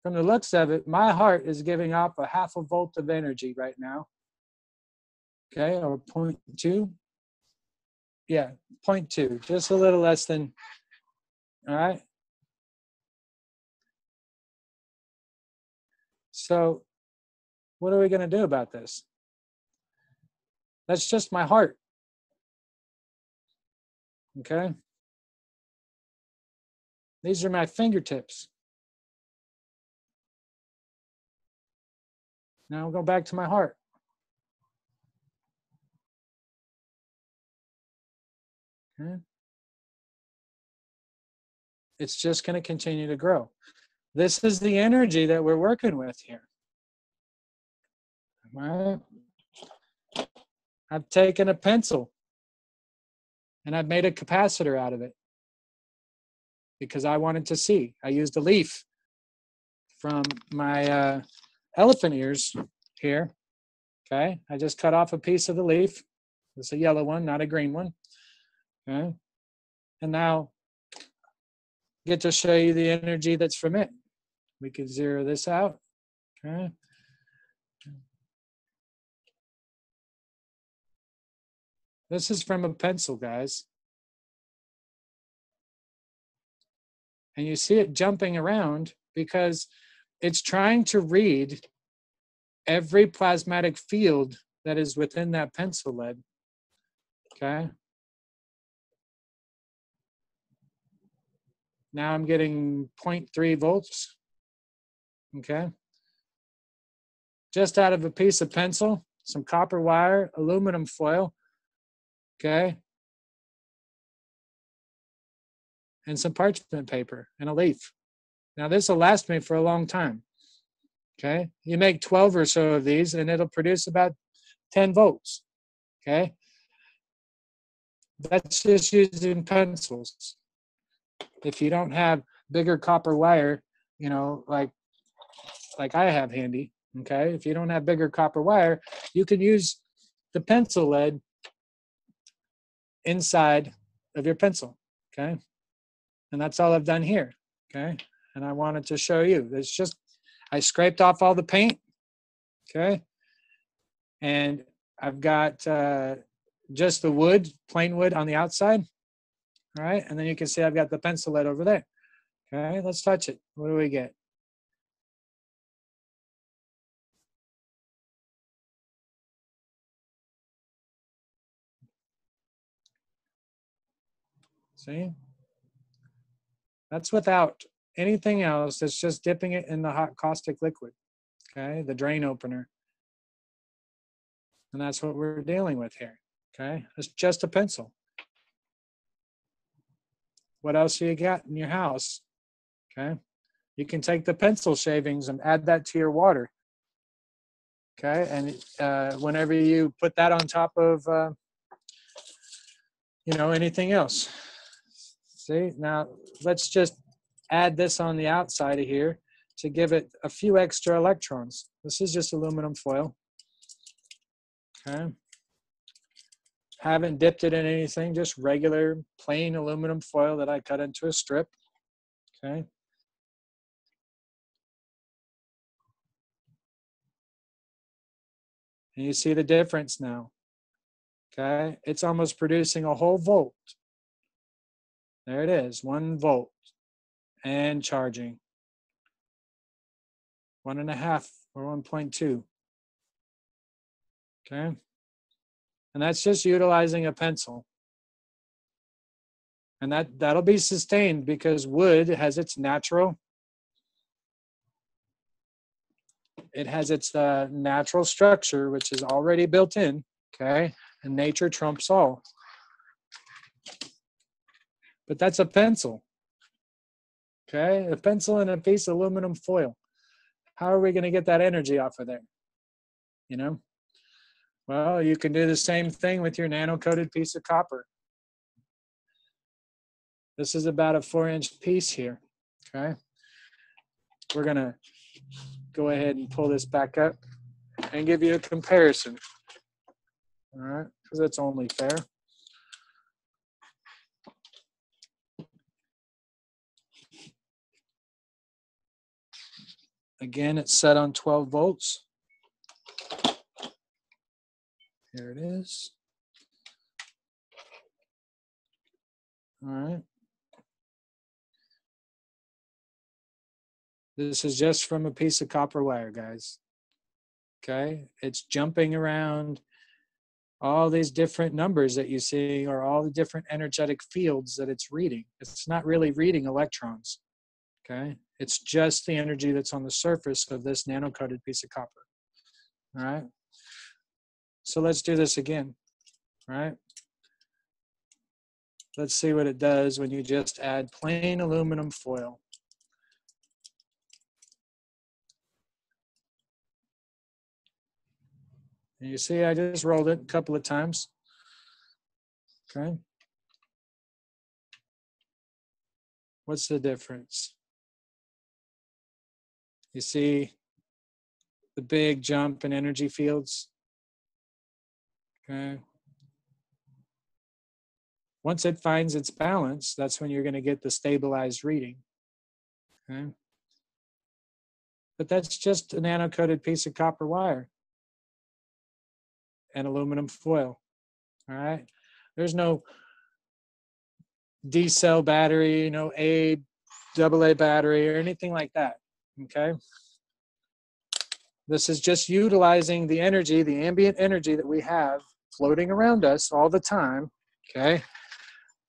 From the looks of it, my heart is giving off a 0.5 volt of energy right now, okay, or 0.2. Yeah, 0.2, just a little less than, all right? So what are we going to do about this? That's just my heart, okay? These are my fingertips. Now I'll go back to my heart. Okay. It's just going to continue to grow. This is the energy that we're working with here. All right. I've taken a pencil and I've made a capacitor out of it because I wanted to see. I used a leaf from my elephant ears here. Okay. I just cut off a piece of the leaf. It's a yellow one, not a green one. Okay. And now get to show you the energy that's from it. We could zero this out. Okay. This is from a pencil, guys. And you see it jumping around because it's trying to read every plasmatic field that is within that pencil lead. Okay. Now I'm getting 0.3 volts. Okay. Just out of a piece of pencil, some copper wire, aluminum foil. Okay. And some parchment paper and a leaf. Now this will last me for a long time. Okay. You make 12 or so of these and it'll produce about 10 volts. Okay. That's just using pencils. If you don't have bigger copper wire, you know, like I have handy, okay? If you don't have bigger copper wire, you can use the pencil lead inside of your pencil, okay? And that's all I've done here, okay? And I wanted to show you. It's just, I scraped off all the paint, okay? And I've got just the wood, plain wood on the outside, all right? And then you can see I've got the pencil lead over there, okay? Let's touch it. What do we get? See? That's without anything else. It's just dipping it in the hot caustic liquid, okay? The drain opener. And that's what we're dealing with here, okay? It's just a pencil. What else do you got in your house, okay? You can take the pencil shavings and add that to your water, okay? And whenever you put that on top of, you know, anything else. See, now let's just add this on the outside of here to give it a few extra electrons. This is just aluminum foil, okay? Haven't dipped it in anything, just regular plain aluminum foil that I cut into a strip, okay? And you see the difference now, okay? It's almost producing a whole volt. There it is, 1 volt and charging. 1.5 or 1.2, okay? And that's just utilizing a pencil. And that'll be sustained because wood has its natural, it has its natural structure, which is already built in, okay? And nature trumps all. But that's a pencil, okay? A pencil and a piece of aluminum foil. How are we going to get that energy off of there? You know? Well, you can do the same thing with your nano-coated piece of copper. This is about a 4-inch piece here, okay? We're going to go ahead and pull this back up and give you a comparison, all right? Because that's only fair. Again, it's set on 12 volts. Here it is. All right. This is just from a piece of copper wire, guys. Okay, it's jumping around all these different numbers that you see are all the different energetic fields that it's reading. It's not really reading electrons, okay? It's just the energy that's on the surface of this nano-coated piece of copper, all right? So let's do this again, all right? Let's see what it does when you just add plain aluminum foil. And you see, I just rolled it a couple of times, okay? What's the difference? You see the big jump in energy fields, okay? Once it finds its balance, that's when you're going to get the stabilized reading, okay? But that's just a nano-coated piece of copper wire and aluminum foil, all right? There's no D-cell battery, no AA battery or anything like that, okay? This is just utilizing the energy, the ambient energy that we have floating around us all the time, okay?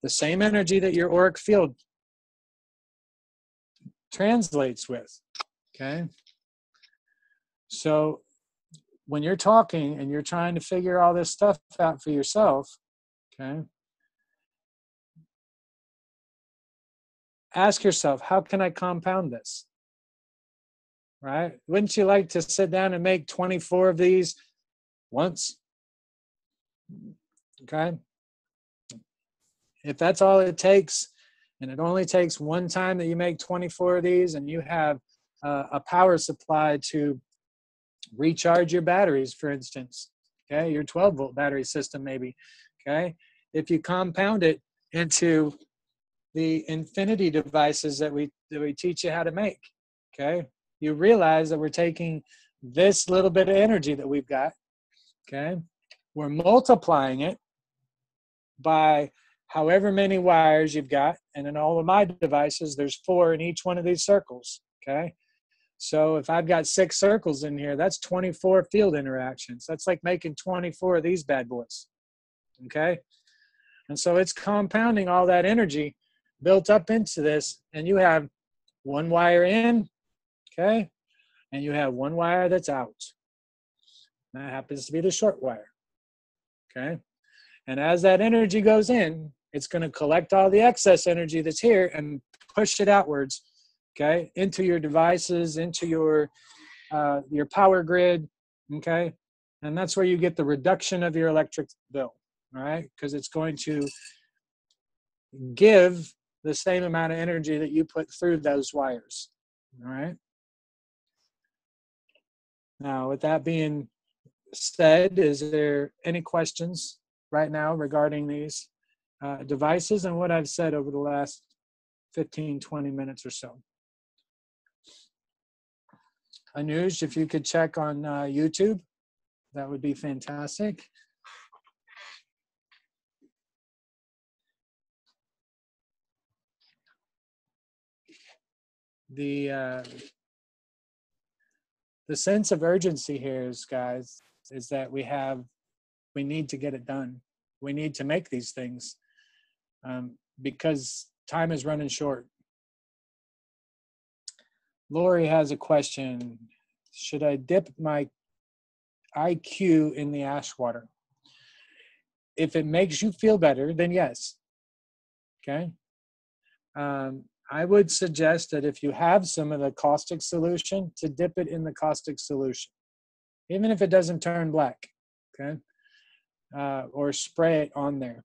The same energy that your auric field translates with, okay? So when you're talking and you're trying to figure all this stuff out for yourself, okay, ask yourself, how can I compound this? Right? Wouldn't you like to sit down and make 24 of these once? Okay. If that's all it takes, and it only takes one time that you make 24 of these, and you have a power supply to recharge your batteries, for instance, okay, your 12-volt battery system maybe, okay, if you compound it into the infinity devices that we teach you how to make, okay, you realize that we're taking this little bit of energy that we've got, okay, we're multiplying it by however many wires you've got, and in all of my devices, there's 4 in each one of these circles, okay? So if I've got 6 circles in here, that's 24 field interactions. That's like making 24 of these bad boys, okay? And so it's compounding all that energy built up into this, and you have 1 wire in, okay? And you have 1 wire that's out. That happens to be the short wire, okay? And as that energy goes in, it's going to collect all the excess energy that's here and push it outwards, okay, into your devices, into your power grid, okay? And that's where you get the reduction of your electric bill, all right? Because it's going to give the same amount of energy that you put through those wires, all right? Now, with that being said, is there any questions right now regarding these devices and what I've said over the last 15, 20 minutes or so? Anuj, if you could check on YouTube, that would be fantastic. The sense of urgency here is, guys, is that we need to get it done. We need to make these things because time is running short. Lori has a question. Should I dip my IQ in the ash water? If it makes you feel better, then yes. Okay. I would suggest that if you have some of the caustic solution, to dip it in the caustic solution, even if it doesn't turn black, okay? Or spray it on there.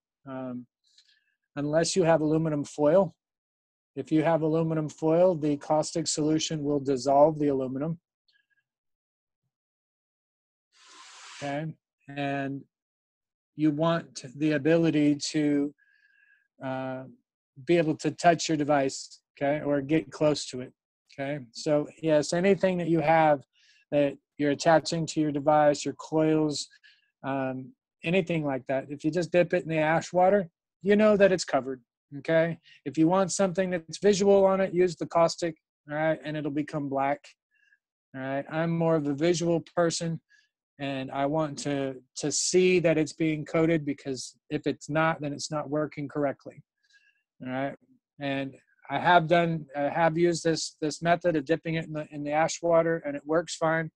Unless you have aluminum foil. If you have aluminum foil, the caustic solution will dissolve the aluminum, okay? And you want the ability to be able to touch your device, okay, or get close to it, okay? So yes, anything that you have that you're attaching to your device, your coils, anything like that, if you just dip it in the ash water, you know that it's covered, okay? If you want something that's visual on it, use the caustic, all right, and it'll become black, all right? I'm more of a visual person, and I want to see that it's being coated, because if it's not, then it's not working correctly. All right, and I have used this method of dipping it in the ash water, and it works fine.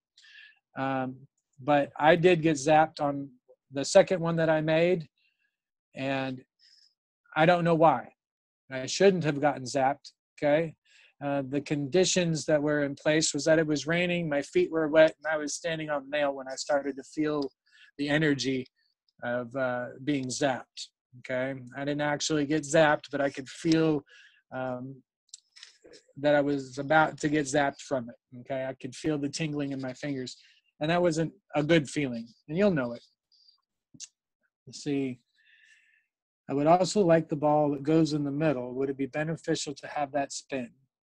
But I did get zapped on the second one that I made, and I don't know why. I shouldn't have gotten zapped. Okay. The conditions that were in place was that it was raining, my feet were wet, and I was standing on nail when I started to feel the energy of being zapped. Okay. I didn't actually get zapped, but I could feel that I was about to get zapped from it. Okay. I could feel the tingling in my fingers, and that wasn't a good feeling, and you'll know it. Let's see. I would also like the ball that goes in the middle. Would it be beneficial to have that spin?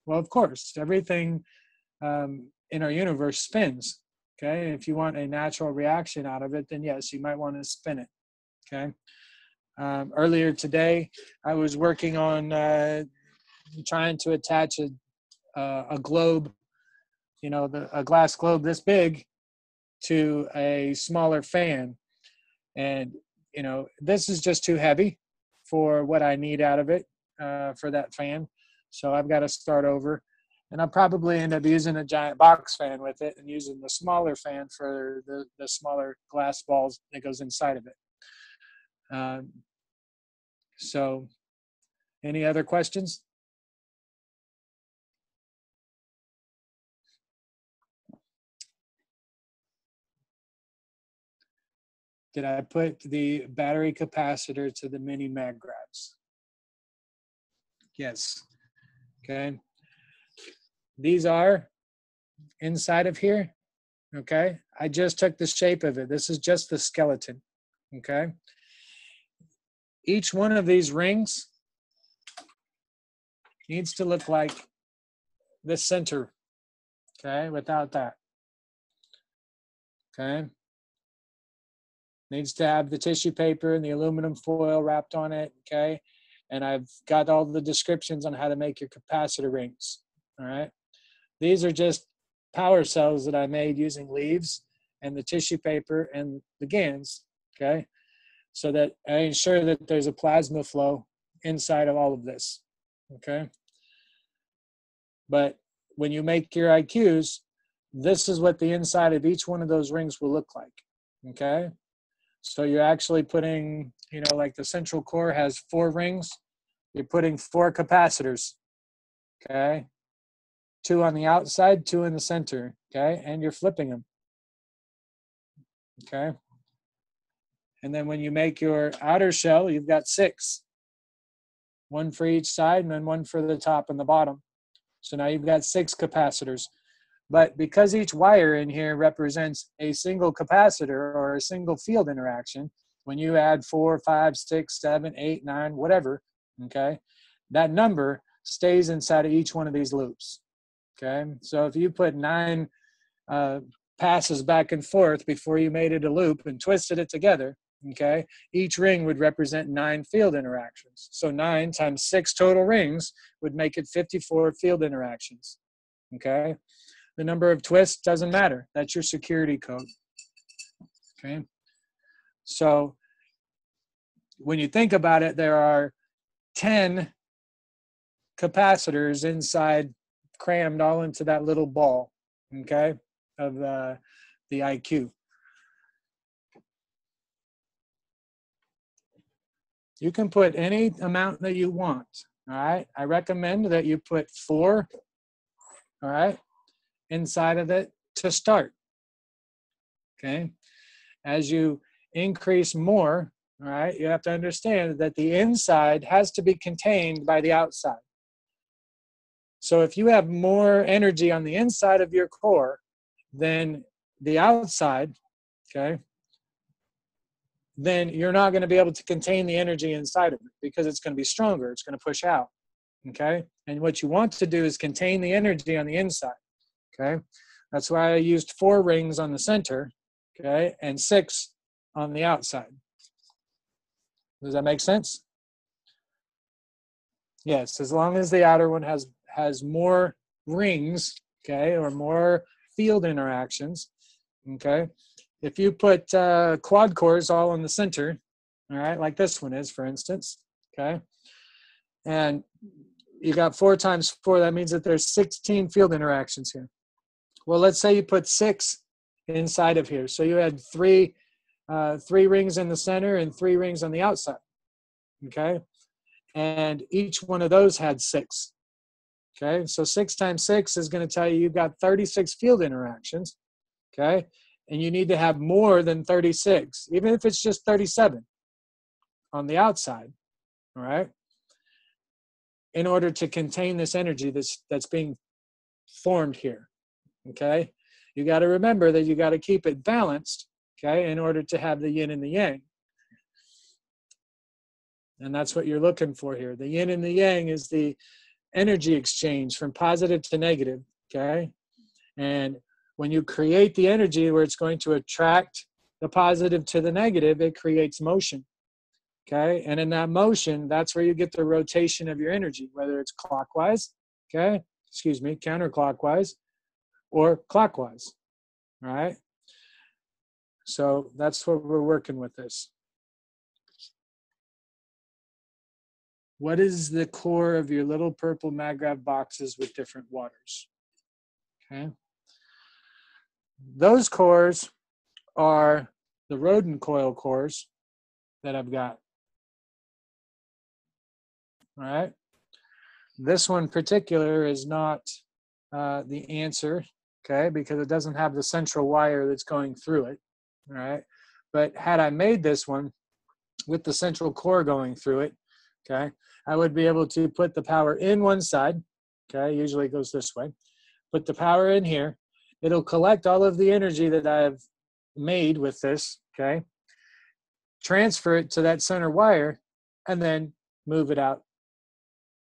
Well, of course, everything in our universe spins. Okay. If you want a natural reaction out of it, then yes, you might want to spin it. Okay. Earlier today, I was working on trying to attach a globe, a glass globe this big, to a smaller fan. And, this is just too heavy for what I need out of it for that fan. So I've got to start over. And I'll probably end up using a giant box fan with it and using the smaller fan for the smaller glass balls that goes inside of it. So any other questions? Did I put the battery capacitor to the mini mag grabs? Yes. Okay. These are inside of here. Okay. I just took the shape of it. This is just the skeleton. Okay. Each one of these rings needs to look like the center. Okay. Without that. Okay. Needs to have the tissue paper and the aluminum foil wrapped on it. Okay. And I've got all the descriptions on how to make your capacitor rings. All right. These are just power cells that I made using leaves and the tissue paper and the GANs. Okay. So that I ensure that there's a plasma flow inside of all of this. Okay. But when you make your IQs, this is what the inside of each one of those rings will look like. Okay. So you're actually putting, like the central core has 4 rings. You're putting 4 capacitors. Okay. 2 on the outside, 2 in the center. Okay. And you're flipping them. Okay. And then when you make your outer shell, you've got 6. 1 for each side, and then 1 for the top and the bottom. So now you've got 6 capacitors. But because each wire in here represents a single capacitor or a single field interaction, when you add 4, 5, 6, 7, 8, 9, whatever, okay, that number stays inside of each one of these loops. Okay, so if you put 9 passes back and forth before you made it a loop and twisted it together, okay, each ring would represent 9 field interactions. So 9 times 6 total rings would make it 54 field interactions. Okay, the number of twists doesn't matter. That's your security code. Okay, so when you think about it, there are 10 capacitors inside, crammed all into that little ball, okay, of the IQ. You can put any amount that you want, all right? I recommend that you put 4, all right, inside of it to start, okay? As you increase more, all right, you have to understand that the inside has to be contained by the outside. So if you have more energy on the inside of your core than the outside, okay, then you're not going to be able to contain the energy inside of it because it's going to be stronger. It's going to push out, okay? And what you want to do is contain the energy on the inside, okay? That's why I used 4 rings on the center, okay, and 6 on the outside. Does that make sense? Yes, as long as the outer one has more rings, okay, or more field interactions, okay, if you put quad cores all in the center, all right, like this one is, for instance, okay, and you got 4 times 4, that means that there's 16 field interactions here. Well, let's say you put 6 inside of here. So you had 3 rings in the center and 3 rings on the outside, okay? And each one of those had 6, okay? So 6 times 6 is going to tell you you've got 36 field interactions, okay? And you need to have more than 36, even if it's just 37 on the outside, all right? In order to contain this energy that's being formed here, okay? You got to remember that you got to keep it balanced, okay, in order to have the yin and the yang. And that's what you're looking for here. The yin and the yang is the energy exchange from positive to negative, okay? And when you create the energy where it's going to attract the positive to the negative, it creates motion, okay? And in that motion, that's where you get the rotation of your energy, whether it's clockwise, okay? Excuse me, counterclockwise, or clockwise, all right? So that's what we're working with this. What is the core of your little purple maggrav boxes with different waters? Okay. Those cores are the rodent coil cores that I've got. All right. This one in particular is not the answer, okay, because it doesn't have the central wire that's going through it. All right. But had I made this one with the central core going through it, okay, I would be able to put the power in one side, okay, usually it goes this way, put the power in here, it'll collect all of the energy that I've made with this, okay, transfer it to that center wire, and then move it out,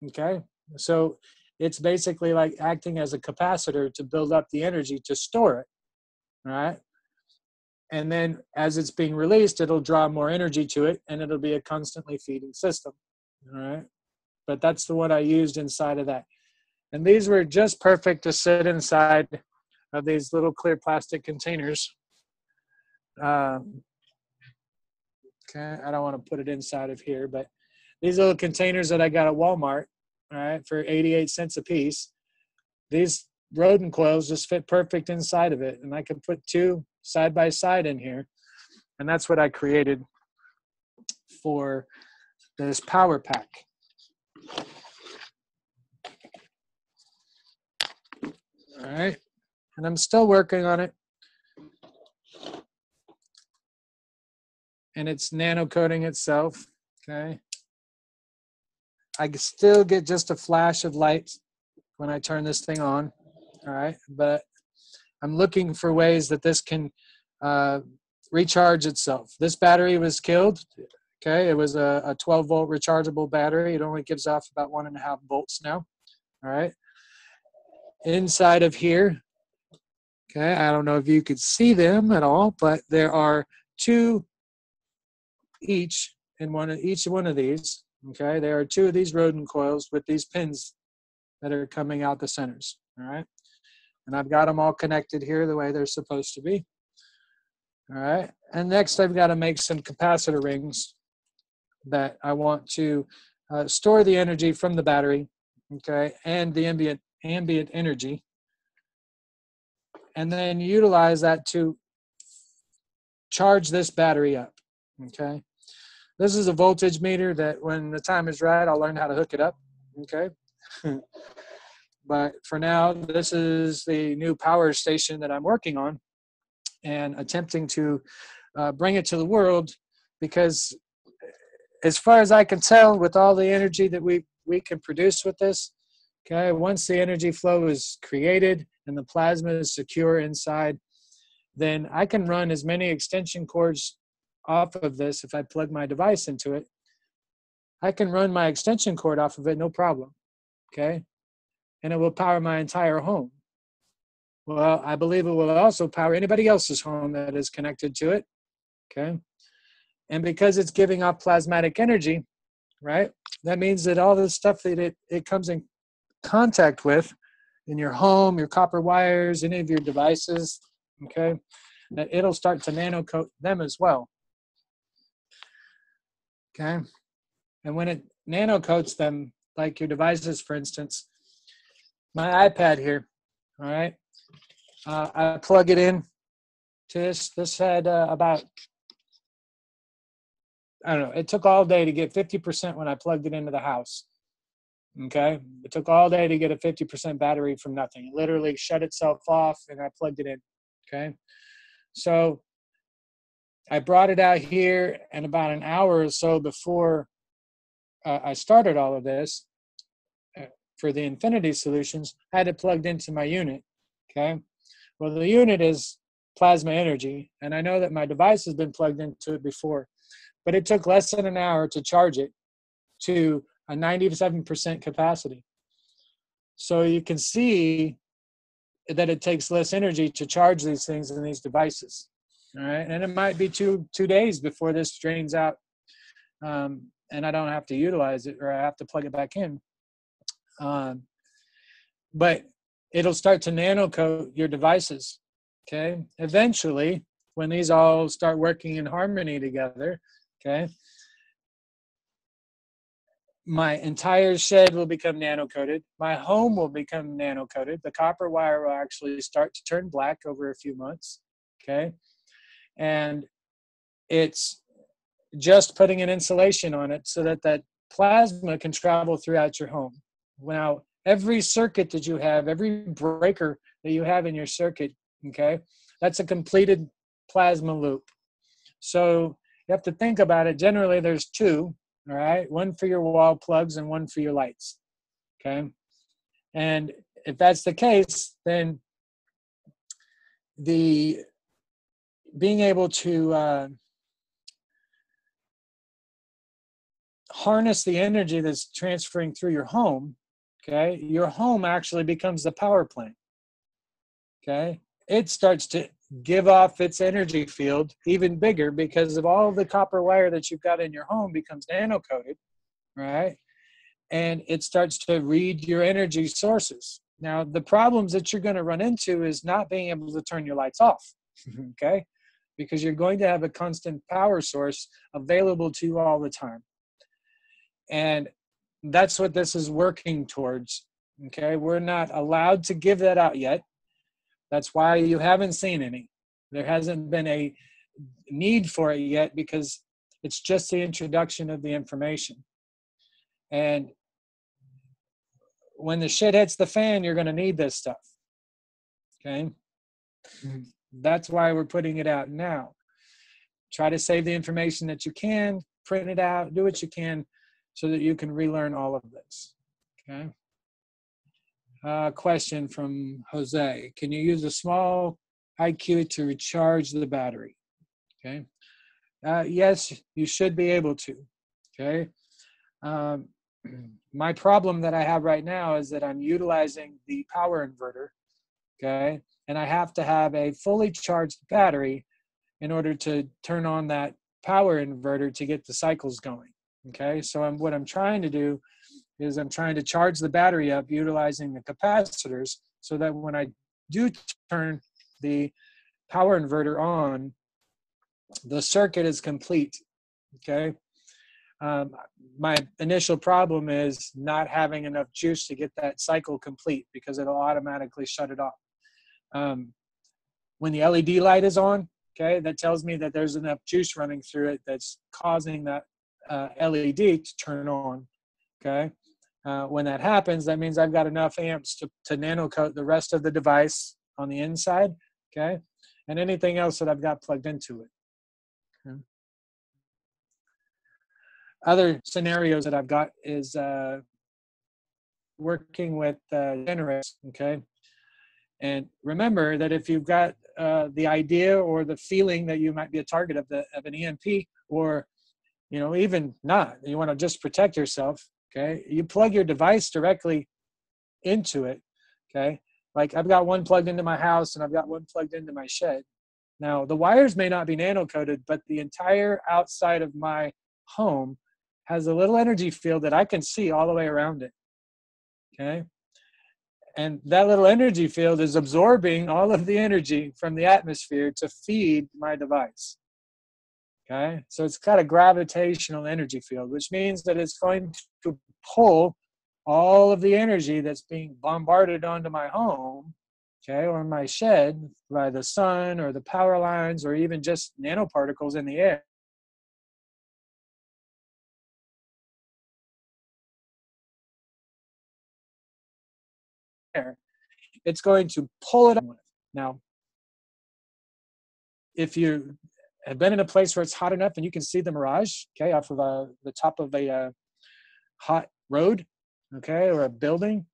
okay? So it's basically like acting as a capacitor to build up the energy to store it, all right? And then as it's being released, it'll draw more energy to it, and it'll be a constantly feeding system. All right. But that's the one I used inside of that. And these were just perfect to sit inside of these little clear plastic containers. Okay. I don't want to put it inside of here, but these little containers that I got at Walmart, all right, for 88 cents a piece, these rodent coils just fit perfect inside of it. And I could put 2 side by side in here. And that's what I created for this power pack. All right. And I'm still working on it. And it's nano coating itself. Okay. I still get just a flash of light when I turn this thing on. All right. But I'm looking for ways that this can recharge itself. This battery was killed. Okay, it was a 12-volt rechargeable battery. It only gives off about 1.5 volts now. All right. Inside of here, okay, I don't know if you could see them at all, but there are 2 each in each one of these. Okay, there are 2 of these rodent coils with these pins that are coming out the centers. All right, and I've got them all connected here the way they're supposed to be. All right, and next I've got to make some capacitor rings that I want to store the energy from the battery, okay, and the ambient energy, and then utilize that to charge this battery up, okay. This is a voltage meter that when the time is right, I'll learn how to hook it up, okay. But for now, this is the new power station that I'm working on and attempting to bring it to the world, because as far as I can tell, with all the energy that we can produce with this, okay, once the energy flow is created and the plasma is secure inside, then I can run as many extension cords off of this. If I plug my device into it, I can run my extension cord off of it, no problem, okay? And it will power my entire home. Well, I believe it will also power anybody else's home that is connected to it, okay? And because it's giving off plasmatic energy, right, that means that all the stuff that it comes in contact with in your home, your copper wires, any of your devices, okay, that it'll start to nano coat them as well. Okay. And when it nano coats them, like your devices, for instance, my iPad here, all right, I plug it in to this. This had about, I don't know, it took all day to get 50% when I plugged it into the house. Okay. It took all day to get a 50% battery from nothing. It literally shut itself off and I plugged it in. Okay. So I brought it out here, and about an hour or so before I started all of this for the Infinity Solutions, I had it plugged into my unit. Okay. Well, the unit is plasma energy, and I know that my device has been plugged into it before, but it took less than an hour to charge it to a 97% capacity. So you can see that it takes less energy to charge these things in these devices. All right, and it might be two days before this drains out, and I don't have to utilize it, or I have to plug it back in. But it'll start to nano coat your devices. Okay, eventually, when these all start working in harmony together, okay, my entire shed will become nano coated. My home will become nano coated. The copper wire will actually start to turn black over a few months. Okay. And it's just putting an insulation on it so that that plasma can travel throughout your home. Now, every circuit that you have, every breaker that you have in your circuit, okay, that's a completed plasma loop. So you have to think about it. Generally, there's two, all right, one for your wall plugs and one for your lights, okay? And if that's the case, then the being able to harness the energy that's transferring through your home, okay, your home actually becomes the power plant, okay? It starts to give off its energy field even bigger because of all the copper wire that you've got in your home becomes nano coated, right? And it starts to read your energy sources. Now, the problems that you're going to run into is not being able to turn your lights off, okay? Because you're going to have a constant power source available to you all the time. And that's what this is working towards, okay? We're not allowed to give that out yet. That's why you haven't seen any. There hasn't been a need for it yet because it's just the introduction of the information. And when the shit hits the fan, you're going to need this stuff, okay? That's why we're putting it out now. Try to save the information that you can, print it out, do what you can so that you can relearn all of this, okay? Question from Jose. Can you use a small IQ to recharge the battery? Okay. Yes, you should be able to, okay? My problem that I have right now is that I'm utilizing the power inverter, okay? And I have to have a fully charged battery in order to turn on that power inverter to get the cycles going, okay? So what I'm trying to do is I'm trying to charge the battery up utilizing the capacitors so that when I do turn the power inverter on, the circuit is complete, okay? My initial problem is not having enough juice to get that cycle complete because it'll automatically shut it off. When the LED light is on, okay, that tells me that there's enough juice running through it that's causing that LED to turn on, okay? When that happens, that means I've got enough amps to nano coat the rest of the device on the inside, okay? And anything else that I've got plugged into it. Okay. Other scenarios that I've got is working with generators, okay? And remember that if you've got the idea or the feeling that you might be a target of an EMP, or even not, you want to just protect yourself, okay? You plug your device directly into it, okay? Like I've got one plugged into my house and I've got one plugged into my shed. Now, the wires may not be nano-coated, but the entire outside of my home has a little energy field that I can see all the way around it, okay? And that little energy field is absorbing all of the energy from the atmosphere to feed my device. Okay, so it's got a gravitational energy field, which means that it's going to pull all of the energy that's being bombarded onto my home, okay, or my shed by the sun or the power lines or even just nanoparticles in the air. It's going to pull it up. Now, if you have been in a place where it's hot enough and you can see the mirage, okay, off of the top of a hot road, okay, or a building,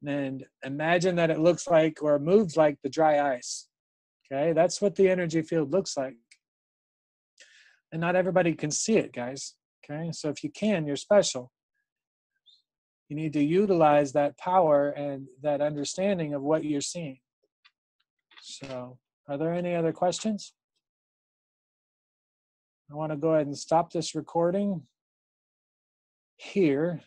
and imagine that it looks like or moves like the dry ice, okay? That's what the energy field looks like. And not everybody can see it, guys, okay? So if you can, you're special. You need to utilize that power and that understanding of what you're seeing. So, are there any other questions? I want to go ahead and stop this recording here.